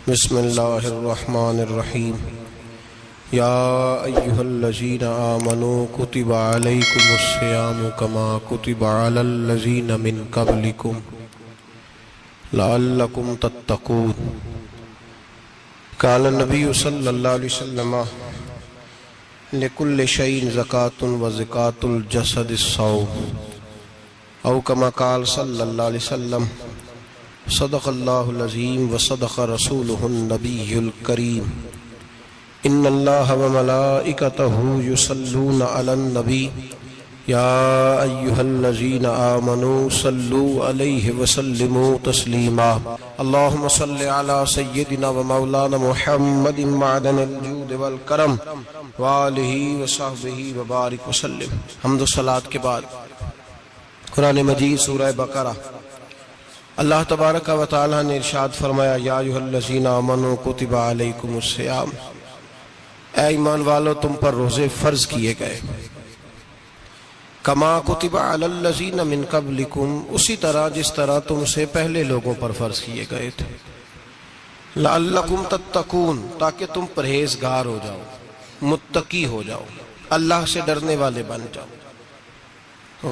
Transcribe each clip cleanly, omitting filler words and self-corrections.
بسم اللہ الرحمن الرحیم یا ایہا الذین آمنوا کتب علیکم الصیام کما کتب علی الذین من قبلکم لعلکم تتقون۔ قال النبی صلی اللہ علیہ وسلم لکل شیء زکاۃ و زکاۃ الجسد الصوم، او کما قال صلی اللہ علیہ وسلم صدق اللہ العظیم و صدق رسولہ النبی الکریم۔ ان اللہ و ملائکتہ یصلون علی النبی یا ایہا الذین آمنوا صلوا علیہ وسلموا تسلیما۔ اللہم صل علی سیدنا و مولانا محمد معدن الجود والکرم وآلہ وصحبہ وبارک وسلم۔ حمد و صلاۃ کے بعد قرآن مجید سورہ بقرہ، اللہ تبارک و تعالی نے ارشاد فرمایا یا ایھا الذین آمنوا کتب علیکم الصیام، اے ایمان والو تم پر روزے فرض کیے گئے، کما کتب علی الذین من قبلکم، اسی طرح جس طرح تم سے پہلے لوگوں پر فرض کیے گئے تھے، لعلکم تتقون، تاکہ تم پرہیزگار ہو جاؤ، متقی ہو جاؤ، اللہ سے ڈرنے والے بن جاؤ،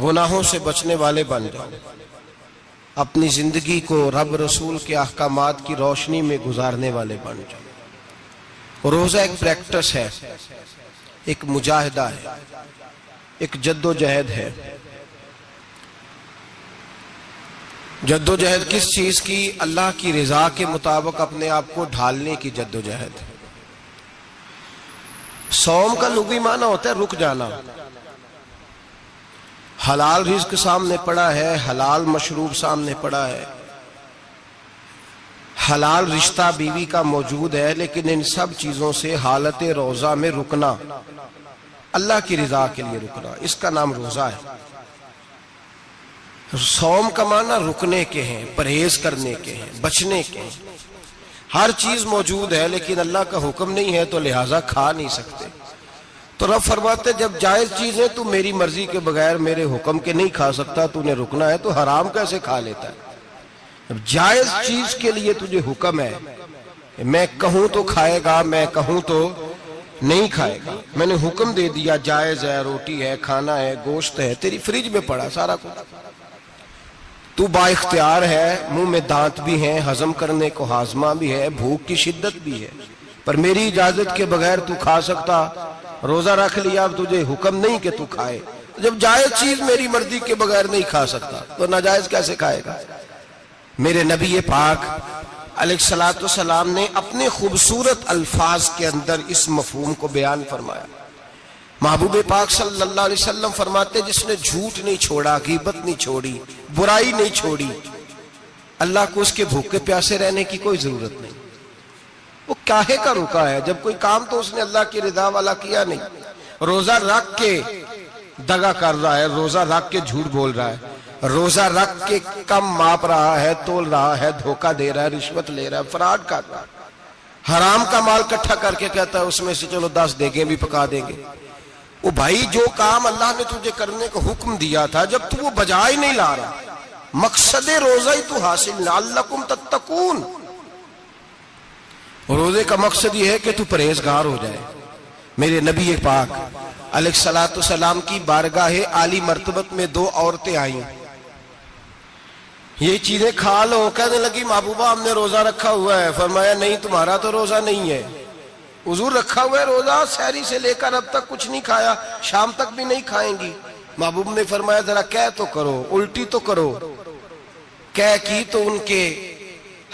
گناہوں سے بچنے والے بن جاؤ، اپنی زندگی کو رب رسول کے احکامات کی روشنی میں گزارنے والے بن جاؤ۔ روزہ ایک پریکٹس ہے، ایک مجاہدہ ہے، ایک جد و جہد ہے۔ جد و جہد کس چیز کی؟ اللہ کی رضا کے مطابق اپنے آپ کو ڈھالنے کی جد و جہد۔ صوم کا لغوی معنی ہوتا ہے رک جانا۔ حلال رزق سامنے پڑا ہے، حلال مشروب سامنے پڑا ہے، حلال رشتہ بیوی کا موجود ہے، لیکن ان سب چیزوں سے حالت روزہ میں رکنا، اللہ کی رضا کے لیے رکنا، اس کا نام روزہ ہے۔ صوم کا معنی رکنے کے ہیں، پرہیز کرنے کے ہیں، بچنے کے ہیں۔ ہر چیز موجود ہے لیکن اللہ کا حکم نہیں ہے تو لہٰذا کھا نہیں سکتے۔ تو رب فرماتے جب جائز چیزیں تو میری مرضی کے بغیر میرے حکم کے نہیں کھا سکتا، تو نے رکنا ہے تو حرام کیسے کھا لیتا ہے؟ جب جائز چیز کے لیے تجھے حکم ہے، میں کہوں تو کھائے گا، میں کہوں تو نہیں کھائے گا، میں نے حکم دے دیا جائز ہے، روٹی ہے، کھانا ہے، گوشت ہے، تیری فریج میں پڑا سارا کچھ، تو با اختیار ہے، منہ میں دانت بھی ہیں، ہضم کرنے کو ہاضمہ بھی ہے، بھوک کی شدت بھی ہے، پر میری اجازت کے بغیر تو کھا سکتا۔ روزہ رکھ لیا، اب تجھے حکم نہیں کہ تو کھائے۔ جب جائز چیز میری مرضی کے بغیر نہیں کھا سکتا تو ناجائز کیسے کھائے گا؟ میرے نبی پاک علیہ السلام نے اپنے خوبصورت الفاظ کے اندر اس مفہوم کو بیان فرمایا۔ محبوب پاک صلی اللہ علیہ وسلم فرماتے جس نے جھوٹ نہیں چھوڑا، غیبت نہیں چھوڑی، برائی نہیں چھوڑی، اللہ کو اس کے بھوکے پیاسے رہنے کی کوئی ضرورت نہیں۔ وہ کاہے کا رکا ہے؟ جب کوئی کام تو اس نے اللہ کی رضا والا کیا نہیں۔ روزہ رکھ کے دغا کر رہا ہے، روزہ رکھ کے جھوٹ بول رہا ہے، روزہ رکھ کے کم ماپ رہا ہے، تول رہا ہے، دھوکہ دے رہا ہے، رشوت لے رہا ہے، فراڈ کر رہا ہے، حرام کا مال اکٹھا کر کے کہتا ہے اس میں سے چلو 10 دیگیں بھی پکا دیں گے۔ وہ بھائی جو کام اللہ نے تجھے کرنے کو حکم دیا تھا، جب تو وہ بجا ہی نہیں لا رہا، مقصد روزہ ہی تو حاصل، لعلکم تتقون۔ روزے کا مقصد یہ ہے کہ تو پرہیزگار ہو جائے۔ میرے نبی پاک علیہ السلام کی بارگاہ عالی مرتبت میں 2 عورتیں آئیں، یہ چیزیں کھا لو، کہنے لگی محبوبہ ہم نے روزہ رکھا ہوا ہے۔ فرمایا نہیں، تمہارا تو روزہ نہیں ہے، حضور رکھا ہوا ہے روزہ، سحری سے لے کر اب تک کچھ نہیں کھایا، شام تک بھی نہیں کھائیں گی۔ محبوب نے فرمایا ذرا کہہ تو کرو، الٹی تو کرو۔ کہہ کی تو ان کے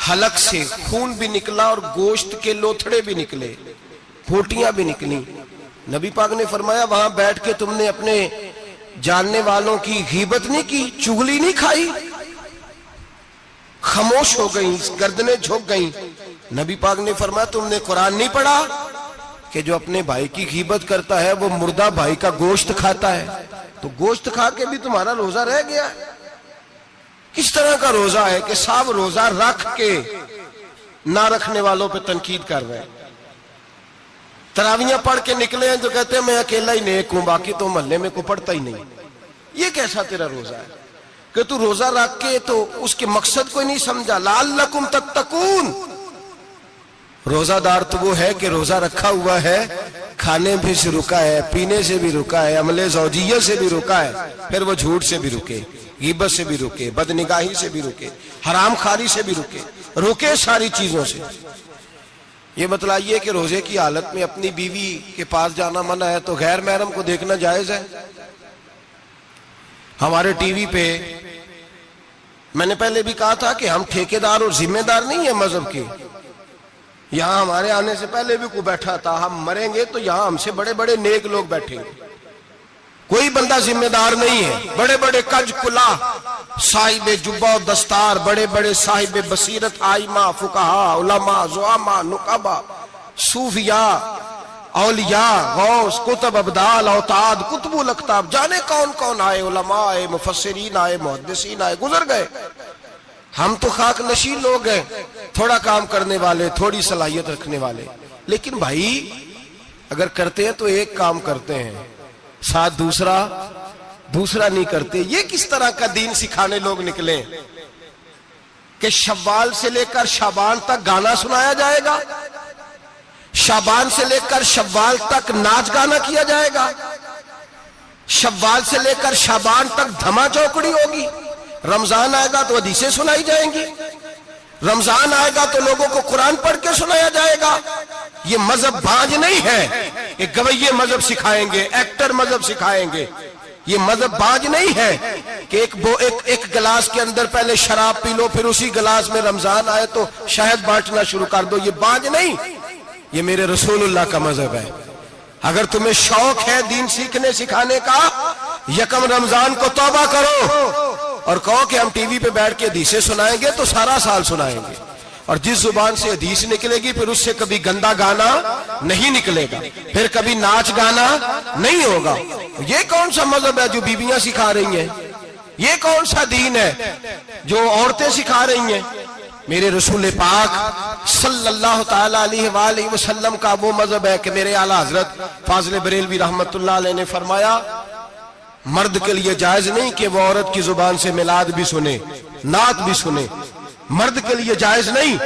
حلق سے خون بھی نکلا اور گوشت کے لوتھڑے بھی نکلے، پھوٹیاں بھی نکلی۔ نبی پاک نے فرمایا وہاں بیٹھ کے تم نے اپنے جاننے والوں کی غیبت نہیں کی، چغلی نہیں کھائی؟ خاموش ہو گئیں، گردنیں جھک گئیں۔ نبی پاک نے فرمایا تم نے قرآن نہیں پڑھا کہ جو اپنے بھائی کی غیبت کرتا ہے وہ مردہ بھائی کا گوشت کھاتا ہے؟ تو گوشت کھا کے بھی تمہارا روزہ رہ گیا۔ کس طرح کا روزہ ہے کہ صاحب روزہ رکھ کے نہ رکھنے والوں پہ تنقید کر رہے ہیں، تراویاں پڑھ کے نکلے ہیں جو کہتے ہیں میں اکیلا ہی نیک ہوں، باقی تو محلے میں کوئی پڑھتا ہی نہیں۔ یہ کیسا تیرا روزہ ہے؟ کہ تو روزہ رکھ کے تو اس کے مقصد کو نہیں سمجھا، لعلکم تتقون، روزہ دار تو وہ ہے کہ روزہ رکھا ہوا ہے، کھانے بھی سے رکا ہے، پینے سے بھی رکا ہے، عمل زوجیہ سے بھی رکا ہے، پھر وہ جھوٹ سے بھی رکے، غیبت سے بھی رکے، بدنگاہی سے بھی رکے، حرام خواری سے بھی رکے ساری چیزوں سے۔ یہ بتلائیے کہ روزے کی حالت میں اپنی بیوی کے پاس جانا منع ہے تو غیر محرم کو دیکھنا جائز ہے؟ ہمارے ٹی وی پہ میں نے پہلے بھی کہا تھا کہ ہم ٹھیکیدار اور ذمہ دار نہیں ہیں مذہب کے۔ یہاں ہمارے آنے سے پہلے بھی کوئی بیٹھا تھا، ہم مریں گے تو یہاں ہم سے بڑے بڑے نیک لوگ بیٹھیں گے، کوئی بندہ ذمہ دار نہیں ہے۔ بڑے بڑے کج کلا، صاحب جبہ و دستار، بڑے بڑے صاحب بصیرت، آئمہ، فقہاء، علماء، زعماء، نقباء، صوفیاء، اولیاء، غوث، کتب، ابدال، اوتاد، کتب الاقطاب، جانے کون کون آئے، علماء آئے، مفسرین آئے، محدثین آئے، گزر گئے۔ ہم تو خاک نشین لوگ ہیں، تھوڑا کام کرنے والے، تھوڑی صلاحیت رکھنے والے۔ لیکن بھائی اگر کرتے ہیں تو ایک کام کرتے ہیں، ساتھ دوسرا نہیں کرتے۔ یہ کس طرح کا دین سکھانے لوگ نکلے کہ شوال سے لے کر شعبان تک گانا سنایا جائے گا، شعبان سے لے کر شوال تک ناچ گانا کیا جائے گا، شوال سے لے کر شعبان تک دھما چوکڑی ہوگی، رمضان آئے گا تو حدیثیں سنائی جائیں گی، رمضان آئے گا تو لوگوں کو قرآن پڑھ کے سنایا جائے گا۔ یہ مذہب بانج نہیں ہے، ایک گویے مذہب سکھائیں گے، ایکٹر مذہب سکھائیں گے۔ یہ مذہب بانج نہیں ہے کہ ایک گلاس کے اندر پہلے شراب پی لو، پھر اسی گلاس میں رمضان آئے تو شہد بانٹنا شروع کر دو۔ یہ بانج نہیں، یہ میرے رسول اللہ کا مذہب ہے۔ اگر تمہیں شوق ہے دین سیکھنے سکھانے کا، یکم رمضان کو توبہ کرو اور کہو کہ ہم ٹی وی پہ بیٹھ کے حدیثیں سنائیں گے تو سارا سال سنائیں گے، اور جس زبان سے حدیث نکلے گی پھر اس سے کبھی گندا گانا نہیں نکلے گا، پھر کبھی ناچ گانا نہیں ہوگا۔ یہ کون سا مذہب ہے جو بیویاں سکھا رہی ہیں؟ یہ کون سا دین ہے جو عورتیں سکھا رہی ہیں؟ میرے رسول پاک صلی اللہ تعالی علیہ وآلہ وسلم کا وہ مذہب ہے کہ میرے اعلیٰ حضرت فاضل بریلوی رحمت اللہ علیہ نے فرمایا، مرد کے لیے جائز نہیں کہ وہ عورت کی زبان سے میلاد بھی سنے، نعت بھی سنے۔ مرد کے لیے جائز نہیں،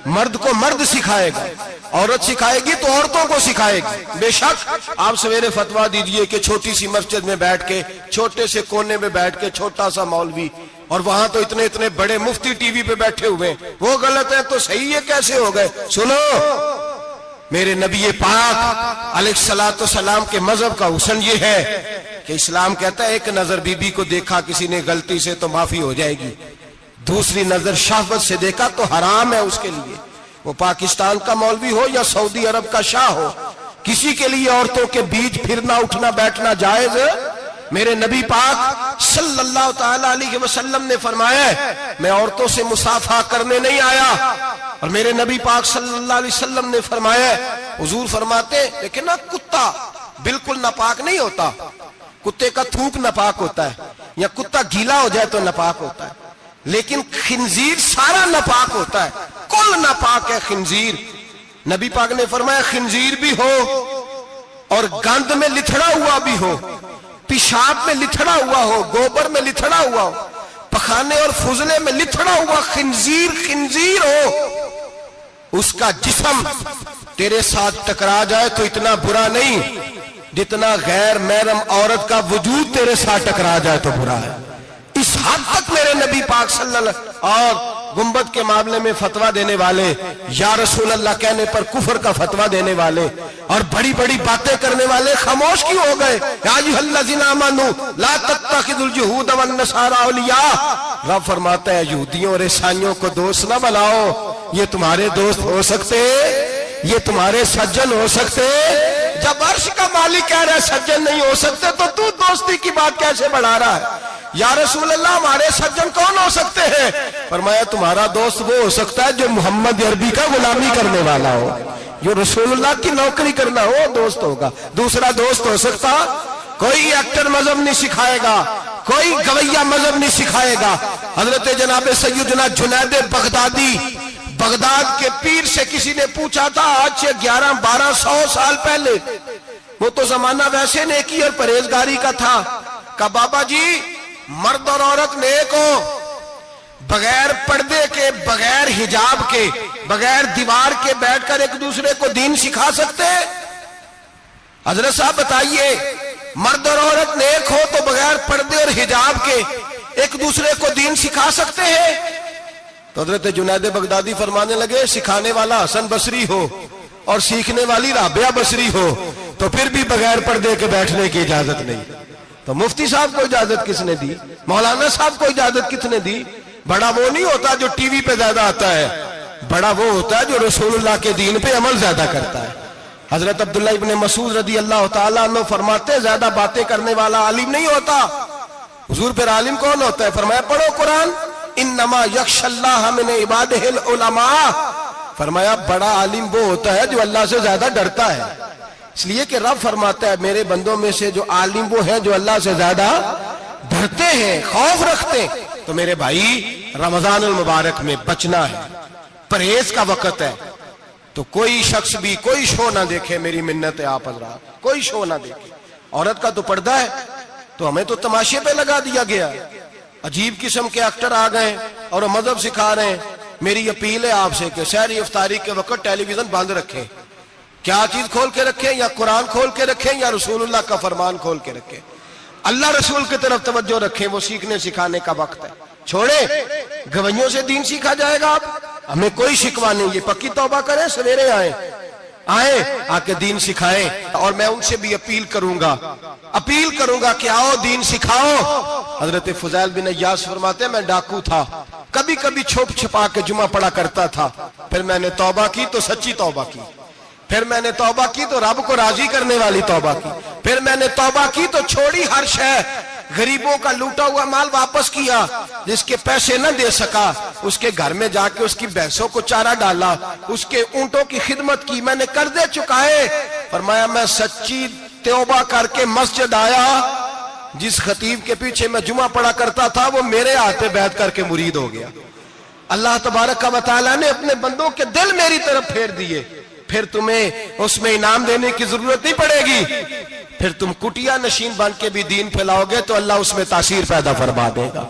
مرد کو مرد سکھائے گا، عورت سکھائے گی تو عورتوں کو سکھائے گی۔ بے شک آپ سویرے فتویٰ دیجئے کہ چھوٹی سی مسجد میں بیٹھ کے، چھوٹے سے کونے میں بیٹھ کے چھوٹا سا مولوی، اور وہاں تو اتنے بڑے مفتی ٹی وی پہ بیٹھے ہوئے، وہ غلط ہے تو صحیح ہے، کیسے ہو گئے؟ سنو، میرے نبی پاک علیہ الصلوۃ والسلام کے مذہب کا حسن یہ ہے کہ اسلام کہتا ہے ایک نظر بی بی کو دیکھا کسی نے غلطی سے تو معافی ہو جائے گی، دوسری نظر شہوت سے دیکھا تو حرام ہے اس کے لیے، وہ پاکستان کا مولوی ہو یا سعودی عرب کا شاہ ہو، کسی کے لیے عورتوں کے بیچ پھرنا اٹھنا بیٹھنا جائز ہے۔ میرے نبی پاک صلی اللہ تعالی علیہ وسلم نے فرمایا ہے میں عورتوں سے مصافحہ کرنے نہیں آیا، اور میرے نبی پاک صلی اللہ علیہ وسلم نے فرمایا ہے، حضور فرماتے لیکن نا کتا بالکل ناپاک نہیں ہوتا، کتے کا تھوک ناپاک ہوتا ہے، یا کتا گیلا ہو جائے تو ناپاک ہوتا ہے، لیکن خنزیر سارا ناپاک ہوتا ہے، کل ناپاک ہے خنزیر۔ نبی پاک نے فرمایا خنزیر بھی ہو اور گند میں لتھڑا ہوا بھی ہو، پیشاب میں لتھڑا ہوا ہو، گوبر میں لتھڑا ہوا ہو، پخانے اور فضلے میں لتھڑا ہوا خنزیر ہو، اس کا جسم تیرے ساتھ ٹکرا جائے تو اتنا برا نہیں جتنا غیر محرم عورت کا وجود تیرے ساتھ ٹکرا جائے تو برا ہے۔ اس حد تک میرے نبی پاک صلی اللہ علیہ وسلم اور گنبد کے معاملے میں فتویٰ دینے والے، یا رسول اللہ کہنے پر کفر کا فتویٰ دینے والے اور بڑی بڑی باتیں کرنے والے خاموش کیوں ہو گئے؟ یا ایھا الذین آمنوا لا تتخذوا اليہود والنصارى اولیاء، رب فرماتا ہے یہودیوں اور عیسائیوں کو دوست نہ بناؤ، یہ تمہارے دوست ہو سکتے، یہ تمہارے سجن ہو سکتے؟ جب عرش کا مالک کہہ رہا ہے سجن نہیں ہو سکتے تو دوستی کی بات کیسے بڑھا رہا ہے؟ یا رسول اللہ ہمارے سجن کون ہو سکتے ہیں؟ فرمایا تمہارا دوست وہ ہو سکتا ہے جو محمد عربی کا غلامی کرنے والا ہو، جو رسول اللہ کی نوکری کرنا ہو دوست ہوگا، دوسرا دوست ہو سکتا؟ کوئی ایکٹر مذہب نہیں سکھائے گا، کوئی گویہ مذہب نہیں سکھائے گا۔ حضرت جناب سیدنا جنید بغدادی، بغداد کے پیر سے کسی نے پوچھا تھا آج سے 1100-1200 سال پہلے، وہ تو زمانہ ویسے نیکی اور پرہیزگاری کا تھا، کہا بابا جی مرد اور عورت نیک ہو، بغیر پردے کے، بغیر حجاب کے، بغیر دیوار کے بیٹھ کر ایک دوسرے کو دین سکھا سکتے ہیں؟ حضرت صاحب بتائیے، مرد اور عورت نیک ہو تو بغیر پردے اور حجاب کے ایک دوسرے کو دین سکھا سکتے ہیں؟ تو حضرت جنید بغدادی فرمانے لگے سکھانے والا حسن بصری ہو اور سیکھنے والی رابعہ بصری ہو تو پھر بھی بغیر پردے کے بیٹھنے کی اجازت نہیں۔ تو مفتی صاحب کو اجازت کس نے دی؟ مولانا صاحب کو اجازت کس نے دی؟ بڑا وہ نہیں ہوتا جو ٹی وی پہ زیادہ آتا ہے، بڑا وہ ہوتا ہے جو رسول اللہ کے دین پہ عمل زیادہ کرتا ہے۔ حضرت عبداللہ ابن مسعود رضی اللہ تعالیٰ عنہ فرماتے زیادہ باتیں کرنے والا عالم نہیں ہوتا۔ حضور پھر عالم کون ہوتا ہے؟ فرمایا پڑھو قرآن، انما یخشی اللہ من عبادہ العلماء۔ فرمایا بڑا عالم وہ ہوتا ہے جو اللہ سے زیادہ ڈرتا ہے، اس لیے کہ رب فرماتا ہے میرے بندوں میں سے جو عالم وہ ہیں جو اللہ سے زیادہ ڈرتے ہیں، خوف رکھتے ہیں۔ تو میرے بھائی رمضان المبارک میں بچنا ہے، پرہیز کا وقت ہے، تو کوئی شخص بھی کوئی شو نہ دیکھے، میری منت ہے آپ حضرات، کوئی شو نہ دیکھے۔ عورت کا تو پردہ ہے تو ہمیں تو تماشے پہ لگا دیا گیا، عجیب قسم کے ایکٹر آ گئے اور وہ مذہب سکھا رہے ہیں۔ میری اپیل ہے آپ سے کہ سحری افطاری کے وقت ٹیلی ویژن بند رکھیں، کیا چیز کھول کے رکھیں؟ یا قرآن کھول کے رکھیں یا رسول اللہ کا فرمان کھول کے رکھیں، اللہ رسول کی طرف توجہ رکھیں، وہ سیکھنے سکھانے کا وقت ہے۔ چھوڑیں گویوں سے دین سیکھا جائے گا، آپ ہمیں کوئی شکوہ نہیں، یہ پکی توبہ کریں، سویرے آئیں آ کے دین سکھائیں۔ اور میں ان سے بھی اپیل کروں گا کہ آؤ دین سکھاؤ۔ حضرت فضیل بن عیاض فرماتے ہیں میں ڈاکو تھا، کبھی کبھی چھپ چھپا کے جمعہ پڑھا کرتا تھا، پھر میں نے توبہ کی تو سچی توبہ کی، پھر میں نے توبہ کی تو رب کو راضی کرنے والی توبہ کی، پھر میں نے توبہ کی تو چھوڑی ہر شے، غریبوں کا لوٹا ہوا مال واپس کیا، جس کے پیسے نہ دے سکا اس کے گھر میں جا کے اس کی بھینسوں کو چارہ ڈالا، اس کے اونٹوں کی خدمت کی، میں نے قرضے چکائے۔ فرمایا میں سچی توبہ کر کے مسجد آیا، جس خطیب کے پیچھے میں جمعہ پڑھا کرتا تھا وہ میرے ہاتھ بیعت کر کے مرید ہو گیا۔ اللہ تبارک و تعالیٰ نے اپنے بندوں کے دل میری طرف پھیر دیے، پھر تمہیں اس میں انعام دینے کی ضرورت نہیں پڑے گی، پھر تم کٹیا نشین بن کے بھی دین پھیلاؤ گے تو اللہ اس میں تاثیر پیدا فرما دے گا۔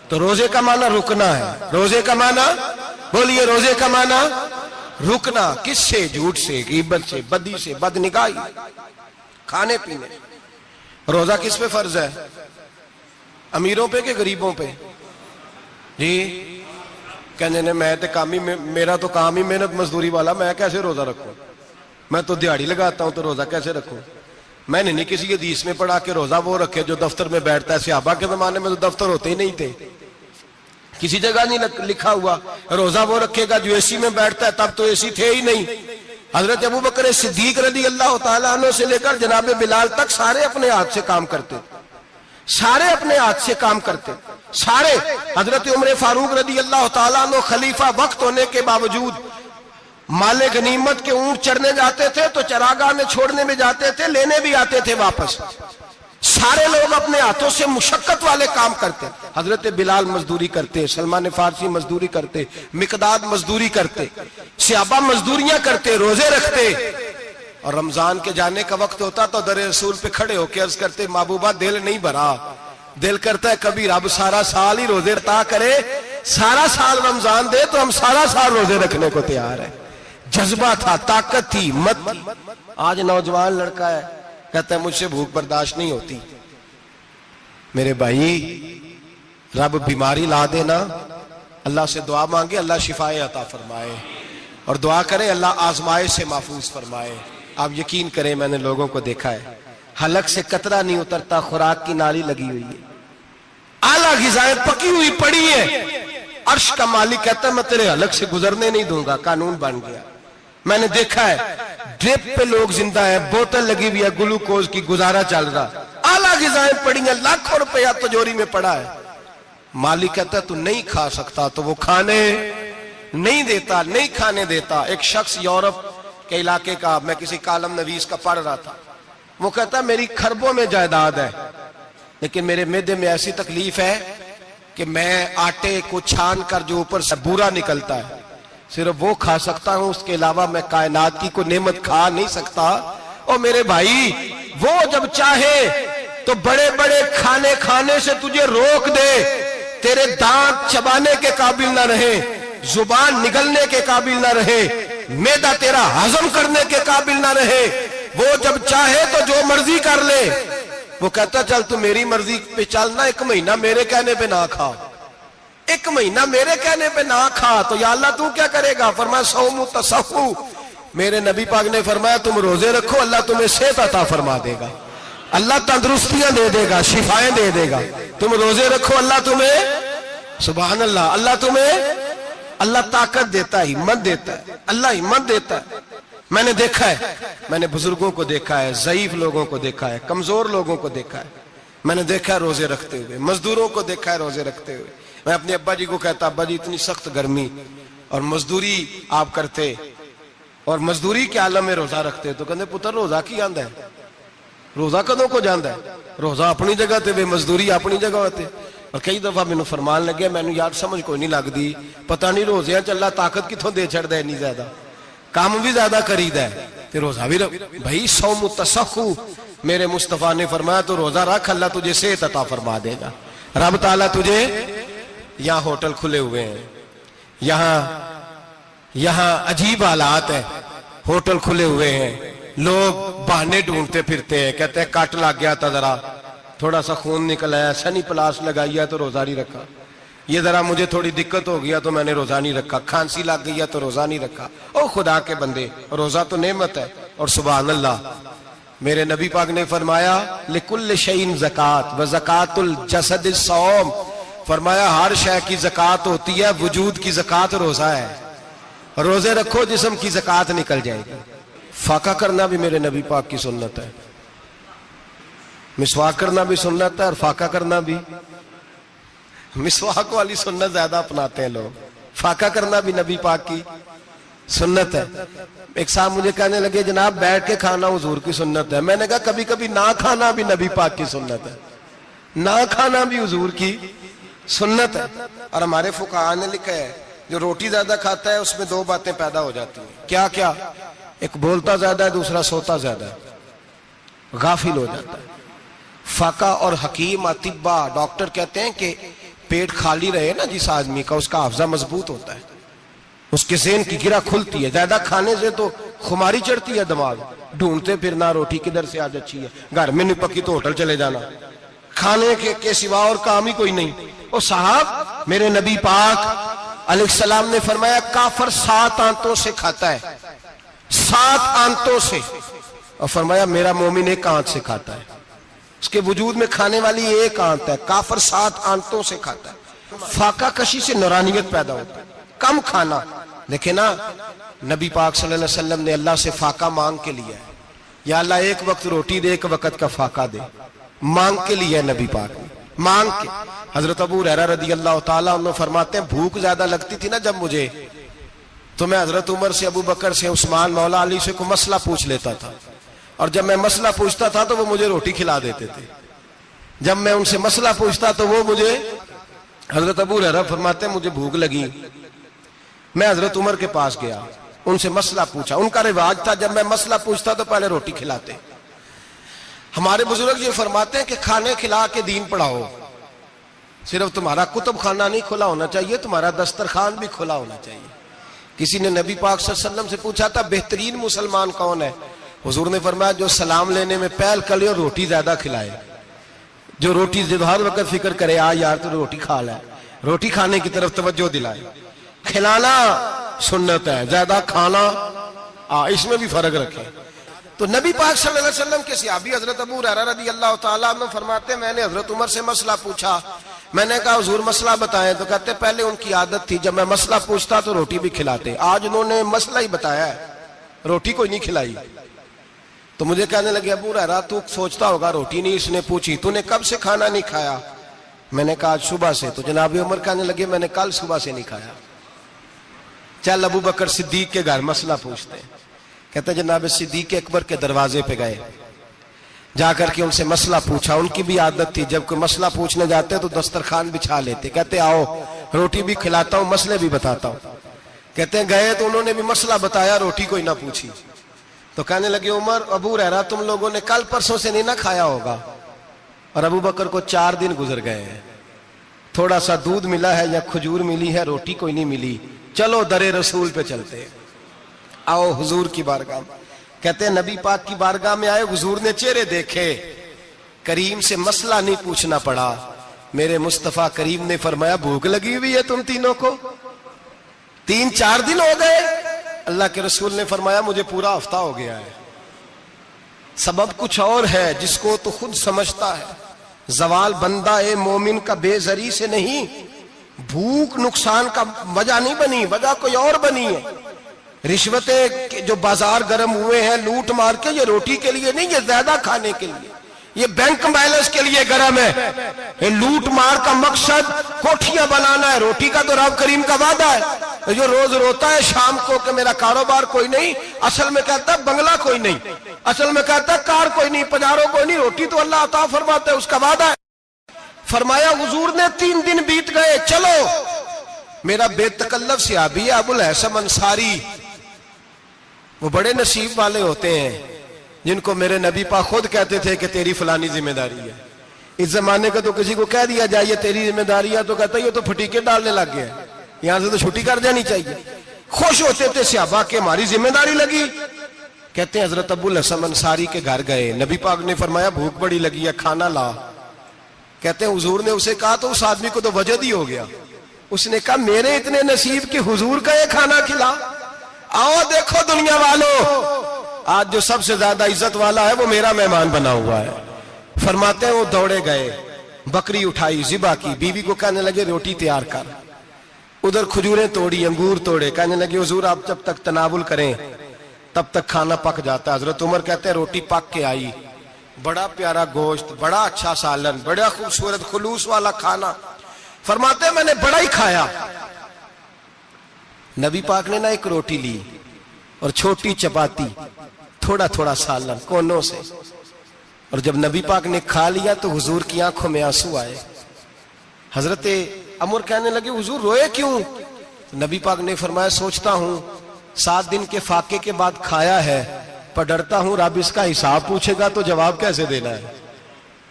تو روزے کا معنی رکنا ہے، روزے کا معنی بولیے، روزے کا معنی رکنا، کس سے؟ جھوٹ سے، غیبت سے، بدی سے، بدنگاہی، کھانے پینے۔ روزہ کس پہ فرض ہے؟ امیروں پہ کہ غریبوں پہ؟ جی کہنے نے میں میرا تو کام ہی محنت مزدوری والا، میں کیسے روزہ رکھوں؟ میں تو دیہڑی لگاتا ہوں تو روزہ کیسے رکھوں؟ میں نے نہیں کسی حدیث میں پڑھا کہ روزہ وہ رکھے جو دفتر میں بیٹھتا ہے۔ صحابہ کے زمانے میں تو دفتر ہوتے ہی نہیں تھے، کسی جگہ نہیں لکھا ہوا روزہ وہ رکھے گا جو اے سی میں بیٹھتا ہے، تب تو اے سی تھے ہی نہیں۔ حضرت ابوبکر صدیق رضی اللہ تعالیٰ عنہ سے لے کر جناب بلال تک سارے اپنے ہاتھ سے کام کرتے، سارے اپنے ہاتھ سے کام کرتے، سارے۔ حضرت عمر فاروق رضی اللہ تعالیٰ عنہ خلیفہ وقت ہونے کے باوجود مال غنیمت کے اونٹ چرنے جاتے تھے تو چراگاہ میں چھوڑنے میں جاتے تھے، لینے بھی آتے تھے واپس۔ سارے لوگ اپنے ہاتھوں سے مشقت والے کام کرتے، حضرت بلال مزدوری کرتے، سلمان فارسی مزدوری کرتے، مقداد مزدوری کرتے، صحابہ مزدوریاں کرتے، روزے رکھتے۔ اور رمضان کے جانے کا وقت ہوتا تو در رسول پہ کھڑے ہو کے عرض کرتے محبوبہ دل نہیں بھرا، دل کرتا ہے کبھی رب سارا سال ہی روزے عطا کرے، سارا سال رمضان دے تو ہم سارا سال روزے رکھنے کو تیار ہیں۔ جذبہ تھا، طاقت تھی، ہمت تھی۔ آج نوجوان لڑکا ہے کہتا ہے مجھ سے بھوک برداشت نہیں ہوتی۔ میرے بھائی رب بیماری لا دینا، اللہ سے دعا مانگے اللہ شفائیں عطا فرمائے، اور دعا کریں اللہ آزمائش سے محفوظ فرمائے۔ آپ یقین کریں میں نے لوگوں کو دیکھا ہے حلق سے قطرہ نہیں اترتا، خوراک کی نالی لگی ہوئی ہے، اعلیٰ غذائیں پکی ہوئی پڑی ہے، عرش کا مالک کہتا ہے میں تیرے حلق سے گزرنے نہیں دوں گا، قانون بن گیا۔ میں نے دیکھا ہے ڈرپ پہ لوگ زندہ ہیں، بوتل لگی ہوئی ہے گلوکوز کی، گزارا چل رہا، اعلیٰ غذائیں پڑی ہیں، لاکھوں روپیہ تجوری میں پڑا ہے۔ مالک کہتا ہے تو نہیں کھا سکتا تو وہ کھانے نہیں دیتا، نہیں کھانے دیتا۔ ایک شخص یورپ کے علاقے کا، میں کسی کالم نویس کا پڑھ رہا تھا، وہ کہتا ہے میری خربوں میں جائیداد ہے لیکن میرے معدے میں ایسی تکلیف ہے کہ میں آٹے کو چھان کر جو اوپر سے بورا نکلتا ہے صرف وہ کھا سکتا ہوں، اس کے علاوہ میں کائنات کی کوئی نعمت کھا نہیں سکتا۔ اور میرے بھائی وہ جب چاہے تو بڑے بڑے کھانے سے تجھے روک دے، تیرے دانت چبانے کے قابل نہ رہے، زبان نگلنے کے قابل نہ رہے، معدہ تیرا ہضم کرنے کے قابل نہ رہے، وہ جب چاہے تو جو مرضی کر لے، وہ کہتا چل تو میری مرضی پہ چلنا، 1 مہینہ میرے کہنے پہ نہ کھا، 1 مہینہ میرے کہنے پہ نہ کھا، تو یا اللہ تو کیا کرے گا؟ فرمایا صوم تصحو، میرے نبی پاک نے فرمایا تم روزے رکھو، اللہ تمہیں صحت عطا فرما دے گا، اللہ تندرستیاں دے دے گا، شفائیں دے دے گا، تم روزے رکھو، اللہ تمہیں، سبحان اللہ، اللہ تمہیں، اللہ طاقت دیتا ہے، ہمت دیتا ہے، اللہ ہمت دیتا ہے۔ میں نے دیکھا ہے، میں نے بزرگوں کو دیکھا ہے، ضعیف لوگوں کو دیکھا ہے، کمزور لوگوں کو دیکھا ہے، میں نے دیکھا ہے روزے رکھتے ہوئے، مزدوروں کو دیکھا ہے روزے رکھتے ہوئے۔ میں اپنے ابا جی کو کہتا ابا جی اتنی سخت گرمی اور مزدوری آپ کرتے اور مزدوری کے عالم میں روزہ رکھتے، تو کہتے پتر روزہ کی آندا ہے، روزہ کدوں کو جاندا ہے، روزہ اپنی جگہ تے، مزدوری اپنی جگہ ہوتے۔ اور کئی دفعہ مینوں فرمان لگے، مینوں یار سمجھ کوئی نہیں لگدی، پتہ نہیں روزیاں چ اللہ طاقت کتھوں دے چھڑدا ہے، اتنی زیادہ کام بھی زیادہ کریدا ہے تے روزہ بھی بھائی صوم تصحو، میرے مصطفیٰ نے فرمایا تو روزہ رکھ، اللہ تجھے صحت عطا فرما دے گا، رب تعالیٰ تجھے۔ یہاں ہوٹل کھلے ہوئے ہیں، یہاں عجیب حالات ہیں، ہوٹل کھلے ہوئے ہیں، لوگ بہانے ڈھونڈتے پھرتے ہیں، کہتے ہیں کٹ لگ گیا تھا، ذرا تھوڑا سا خون نکل آیا، سنی پلاس لگائی ہے تو روزہ نہیں رکھا، یہ ذرا مجھے تھوڑی دقت ہو گیا تو میں نے روزہ نہیں رکھا، کھانسی لگ گئی ہے تو روزہ نہیں رکھا۔ او خدا کے بندے، روزہ تو نعمت ہے، اور سبحان اللہ میرے نبی پاک نے فرمایا لکل شیء زکات و زکات الجسد الصوم، فرمایا ہر شے کی زکات ہوتی ہے، وجود کی زکات روزہ ہے، روزے رکھو جسم کی زکات نکل جائے گی۔ فاقہ کرنا بھی میرے نبی پاک کی سنت ہے، مسواک کرنا بھی سنت ہے، اور فاقہ کرنا بھی، مسواک والی سنت زیادہ اپناتے ہیں لوگ، فاقہ کرنا بھی نبی پاک کی سنت ہے۔ ایک صاحب مجھے کہنے لگے جناب بیٹھ کے کھانا حضور کی سنت ہے، میں نے کہا کبھی کبھی نہ کھانا بھی نبی پاک کی سنت ہے، نہ کھانا بھی حضور کی سنت ہے۔ اور ہمارے فقہاء نے لکھا ہے جو روٹی زیادہ کھاتا ہے اس میں 2 باتیں پیدا ہو جاتی ہیں، کیا کیا؟ ایک بولتا زیادہ ہے، دوسرا سوتا زیادہ ہے، غافل ہو جاتا ہے۔ فقہ اور حکیم اطباء ڈاکٹر کہتے ہیں کہ پیٹ خالی رہے نا جس آدمی کا، اس کا حافظہ مضبوط ہوتا ہے، اس کے ذہن کی گرہ کھلتی ہے، زیادہ کھانے سے تو خماری چڑھتی ہے، دماغ ڈھونڈتے پھرنا روٹی کدھر سے آج اچھی ہے، گھر میں نہیں پکی تو ہوٹل چلے جانا، کھانے کے سوا اور کام ہی کوئی نہیں۔ اور صاحب میرے نبی پاک علیہ السلام نے فرمایا کافر 7 آنتوں سے کھاتا ہے، 7 آنتوں سے، اور فرمایا میرا مومن 1 آنت سے کھاتا ہے، اس کے وجود میں کھانے والی 1 آنت ہے، کافر 7 آنتوں سے کھاتا ہے۔ فاقہ کشی سے نورانیت پیدا ہوتا ہے، کم کھانا۔ دیکھیں نا نبی پاک صلی اللہ علیہ وسلم نے اللہ سے فاقہ مانگ کے لیا ہے، یا اللہ 1 وقت روٹی دے، 1 وقت کا فاقہ دے، مانگ کے لیا ہے نبی پاک نے، مانگ کے۔ حضرت ابو ہریرہ رضی اللہ تعالیٰ عنہ فرماتے ہیں بھوک زیادہ لگتی تھی نا جب مجھے، تو میں حضرت عمر سے، ابو بکر سے، عثمان، مولا علی سے کوئی مسئلہ پوچھ لیتا تھا، اور جب میں مسئلہ پوچھتا تھا تو وہ مجھے روٹی کھلا دیتے تھے، جب میں ان سے مسئلہ پوچھتا تو وہ مجھے، حضرت ابو ہریرہ فرماتے ہیں مجھے بھوک لگی، میں حضرت عمر کے پاس گیا، ان سے مسئلہ پوچھا، ان کا رواج تھا جب میں مسئلہ پوچھتا تو پہلے روٹی کھلاتے۔ ہمارے بزرگ یہ فرماتے ہیں کہ کھانے کھلا کے دین پڑھاؤ، صرف تمہارا کتب خانہ نہیں کھلا ہونا چاہیے، تمہارا دسترخوان بھی کھلا ہونا چاہیے۔ کسی نے نبی پاک صلی اللہ علیہ وسلم سے پوچھا تھا بہترین مسلمان کون ہے؟ حضور نے فرمایا جو سلام لینے میں پہل کرے اور روٹی زیادہ کھلائے، جو روٹی ہر وقت فکر کرے آ یار تو روٹی کھا لے، روٹی کھانے کی طرف توجہ دلائے۔ کھلانا سنت ہے، زیادہ کھانا اس میں بھی فرق رکھے۔ تو نبی پاک صلی اللہ علیہ وسلم کے صحابی حضرت ابو ہریرہ رضی اللہ تعالیٰ عنہ فرماتے ہیں میں نے حضرت عمر سے مسئلہ پوچھا، میں نے کہا حضور مسئلہ بتائیں، تو کہتے پہلے ان کی عادت تھی جب میں مسئلہ پوچھتا تو روٹی بھی کھلاتے، آج انہوں نے مسئلہ ہی بتایا ہے، روٹی کوئی نہیں کھلائی۔ تو مجھے کہنے لگے ابو ہریرہ تو سوچتا ہوگا روٹی نہیں اس نے پوچھی، تو نے کب سے کھانا نہیں کھایا؟ میں نے کہا آج صبح سے۔ تو جناب عمر کہنے لگے میں نے کل صبح سے نہیں کھایا۔ چل ابو بکر صدیق کے گھر مسئلہ پوچھتے ہیں، کہتے جناب صدیق اکبر کے دروازے پہ گئے، جا کر کے ان سے مسئلہ پوچھا۔ ان کی بھی عادت تھی جب کوئی مسئلہ پوچھنے جاتے تو دسترخوان بچھا لیتے، کہتے آؤ روٹی بھی کھلاتا ہوں مسئلے بھی بتاتا ہوں۔ کہتے ہیں گئے تو انہوں نے بھی مسئلہ بتایا، روٹی کوئی نہ پوچھی۔ تو کہنے لگے عمر ابو ہریرہ تم لوگوں نے کل پرسوں سے نہیں نہ کھایا ہوگا، اور ابو بکر کو 4 دن گزر گئے ہیں، تھوڑا سا دودھ ملا ہے یا کھجور ملی ہے، روٹی کوئی نہیں ملی، چلو در رسول پہ چلتے ہیں، آؤ حضور کی بارگاہ میں۔ کہتے ہیں نبی پاک کی بارگاہ میں آئے، حضور نے چہرے دیکھے، کریم سے مسئلہ نہیں پوچھنا پڑا، میرے مصطفیٰ کریم نے فرمایا بھوک لگی ہوئی ہے تم تینوں کو؟ 3-4 دن ہو گئے؟ اللہ کے رسول نے فرمایا مجھے پورا ہفتہ ہو گیا ہے۔ سبب کچھ اور ہے جس کو تو خود سمجھتا ہے، زوال بندہ مومن کا بے زری سے نہیں، بھوک نقصان کا وجہ نہیں بنی، وجہ کوئی اور بنی ہے۔ رشوتیں جو بازار گرم ہوئے ہیں لوٹ مار کے، یہ روٹی کے لیے نہیں، یہ زیادہ کھانے کے لیے، یہ بینک بیلنس کے لیے گرم ہے۔ یہ لوٹ مار کا مقصد کوٹھیاں بنانا ہے، روٹی کا تو رب کریم کا وعدہ ہے۔ جو روز روتا ہے شام کو کہ میرا کاروبار کوئی نہیں، اصل میں کہتا ہے بنگلہ کوئی نہیں، اصل میں کہتا ہے کار کوئی نہیں، پجاروں کوئی نہیں، روٹی تو اللہ عطا فرماتا ہے، اس کا وعدہ ہے۔ فرمایا حضور نے 3 دن بیت گئے، چلو۔ میرا بے تکلف صحابی ہے ابو الحسن انصاری، وہ بڑے نصیب والے ہوتے ہیں جن کو میرے نبی پاک خود کہتے تھے کہ تیری فلانی ذمہ داری ہے۔ اس زمانے کا تو کسی کو کہہ دیا جائے تیری ذمہ داری ہے تو کہتا ہے یہ تو پھٹیکے ڈالنے لگ گیا، یہاں سے تو چھٹی کر جانی چاہیے۔ خوش ہوتے تھے صحابہ کہ ہماری ذمہ داری لگی۔ کہتے ہیں حضرت ابو الحسن انصاری کے گھر گئے، نبی پاک نے فرمایا بھوک بڑی لگی ہے، کھانا لا۔ کہتے ہیں حضور نے اسے کہا تو اس آدمی کو تو وجد ہی ہو گیا، اس نے کہا میرے اتنے نصیب کہ حضور کا یہ کھانا کھلا۔ آؤ دیکھو دنیا والوں، آج جو سب سے زیادہ عزت والا ہے وہ میرا مہمان بنا ہوا ہے۔ فرماتے ہیں وہ دوڑے گئے، بکری اٹھائی، ذبح کی، بیوی کو کہنے لگے روٹی تیار کر، ادھر کھجوریں توڑی، انگور توڑے، کہنے لگے حضور آپ جب تک تناول کریں تب تک کھانا پک جاتا ہے۔ حضرت عمر کہتے ہیں روٹی پک کے آئی، بڑا پیارا گوشت، بڑا اچھا سالن، بڑا خوبصورت خلوص والا کھانا۔ فرماتے ہیں میں نے بڑا ہی کھایا۔ نبی پاک نے نہ ایک روٹی لی اور چھوٹی چپاتی، تھوڑا تھوڑا سالن کونوں سے، اور جب نبی پاک نے کھا لیا تو حضور کی آنکھوں میں آنسو آئے۔ حضرت عمر کہنے لگے حضور روئے کیوں؟ نبی پاک نے فرمایا سوچتا ہوں 7 دن کے فاقے کے بعد کھایا ہے، پر ڈرتا ہوں رب اس کا حساب پوچھے گا تو جواب کیسے دینا ہے،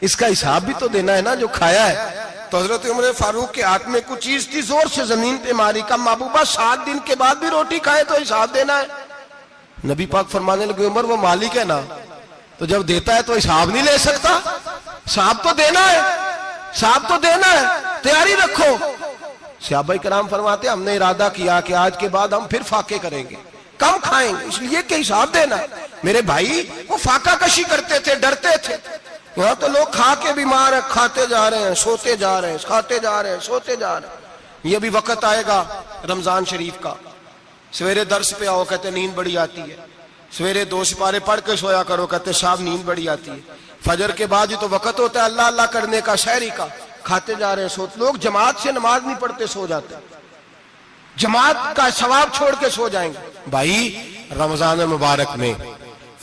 اس کا حساب بھی تو دینا ہے نا جو کھایا ہے۔ تو حضرت عمر فاروق کے ہاتھ میں کچھ چیز تھی، زور سے زمین پہ ماری، کہا محبوبہ 7 دن کے بعد بھی روٹی کھائے تو حساب دینا ہے؟ نبی پاک فرمانے لگے عمر وہ مالک ہے نا، تو جب دیتا ہے تو حساب نہیں لے سکتا، حساب تو دینا ہے، حساب تو دینا ہے، تیاری رکھو۔ صحابہ کرام فرماتے ہم نے ارادہ کیا کہ آج کے بعد ہم پھر فاقے کریں گے، کم کھائیں گے، اس لیے کہ حساب دینا ہے۔ میرے بھائی وہ فاقہ کشی کرتے تھے، ڈرتے تھے۔ یہاں تو لوگ کھا کے بیمار ہیں، کھاتے جا رہے ہیں، سوتے جا رہے ہیں، کھاتے جا رہے ہیں، سوتے جا رہے ہیں۔ یہ بھی وقت آئے گا رمضان شریف کا، سویرے درس پہ آؤ کہتے نیند بڑی آتی ہے، سویرے 2 سپارے پڑھ کے سویا کرو کہتے صاحب نیند بڑی آتی ہے، فجر کے بعد یہ تو وقت ہوتا ہے اللہ اللہ کرنے کا، سحری کا، کھاتے جا رہے ہیں، سوتے۔ لوگ جماعت سے نماز نہیں پڑھتے سو جاتے، جماعت کا ثواب چھوڑ کے سو جائیں گے۔ بھائی رمضان مبارک میں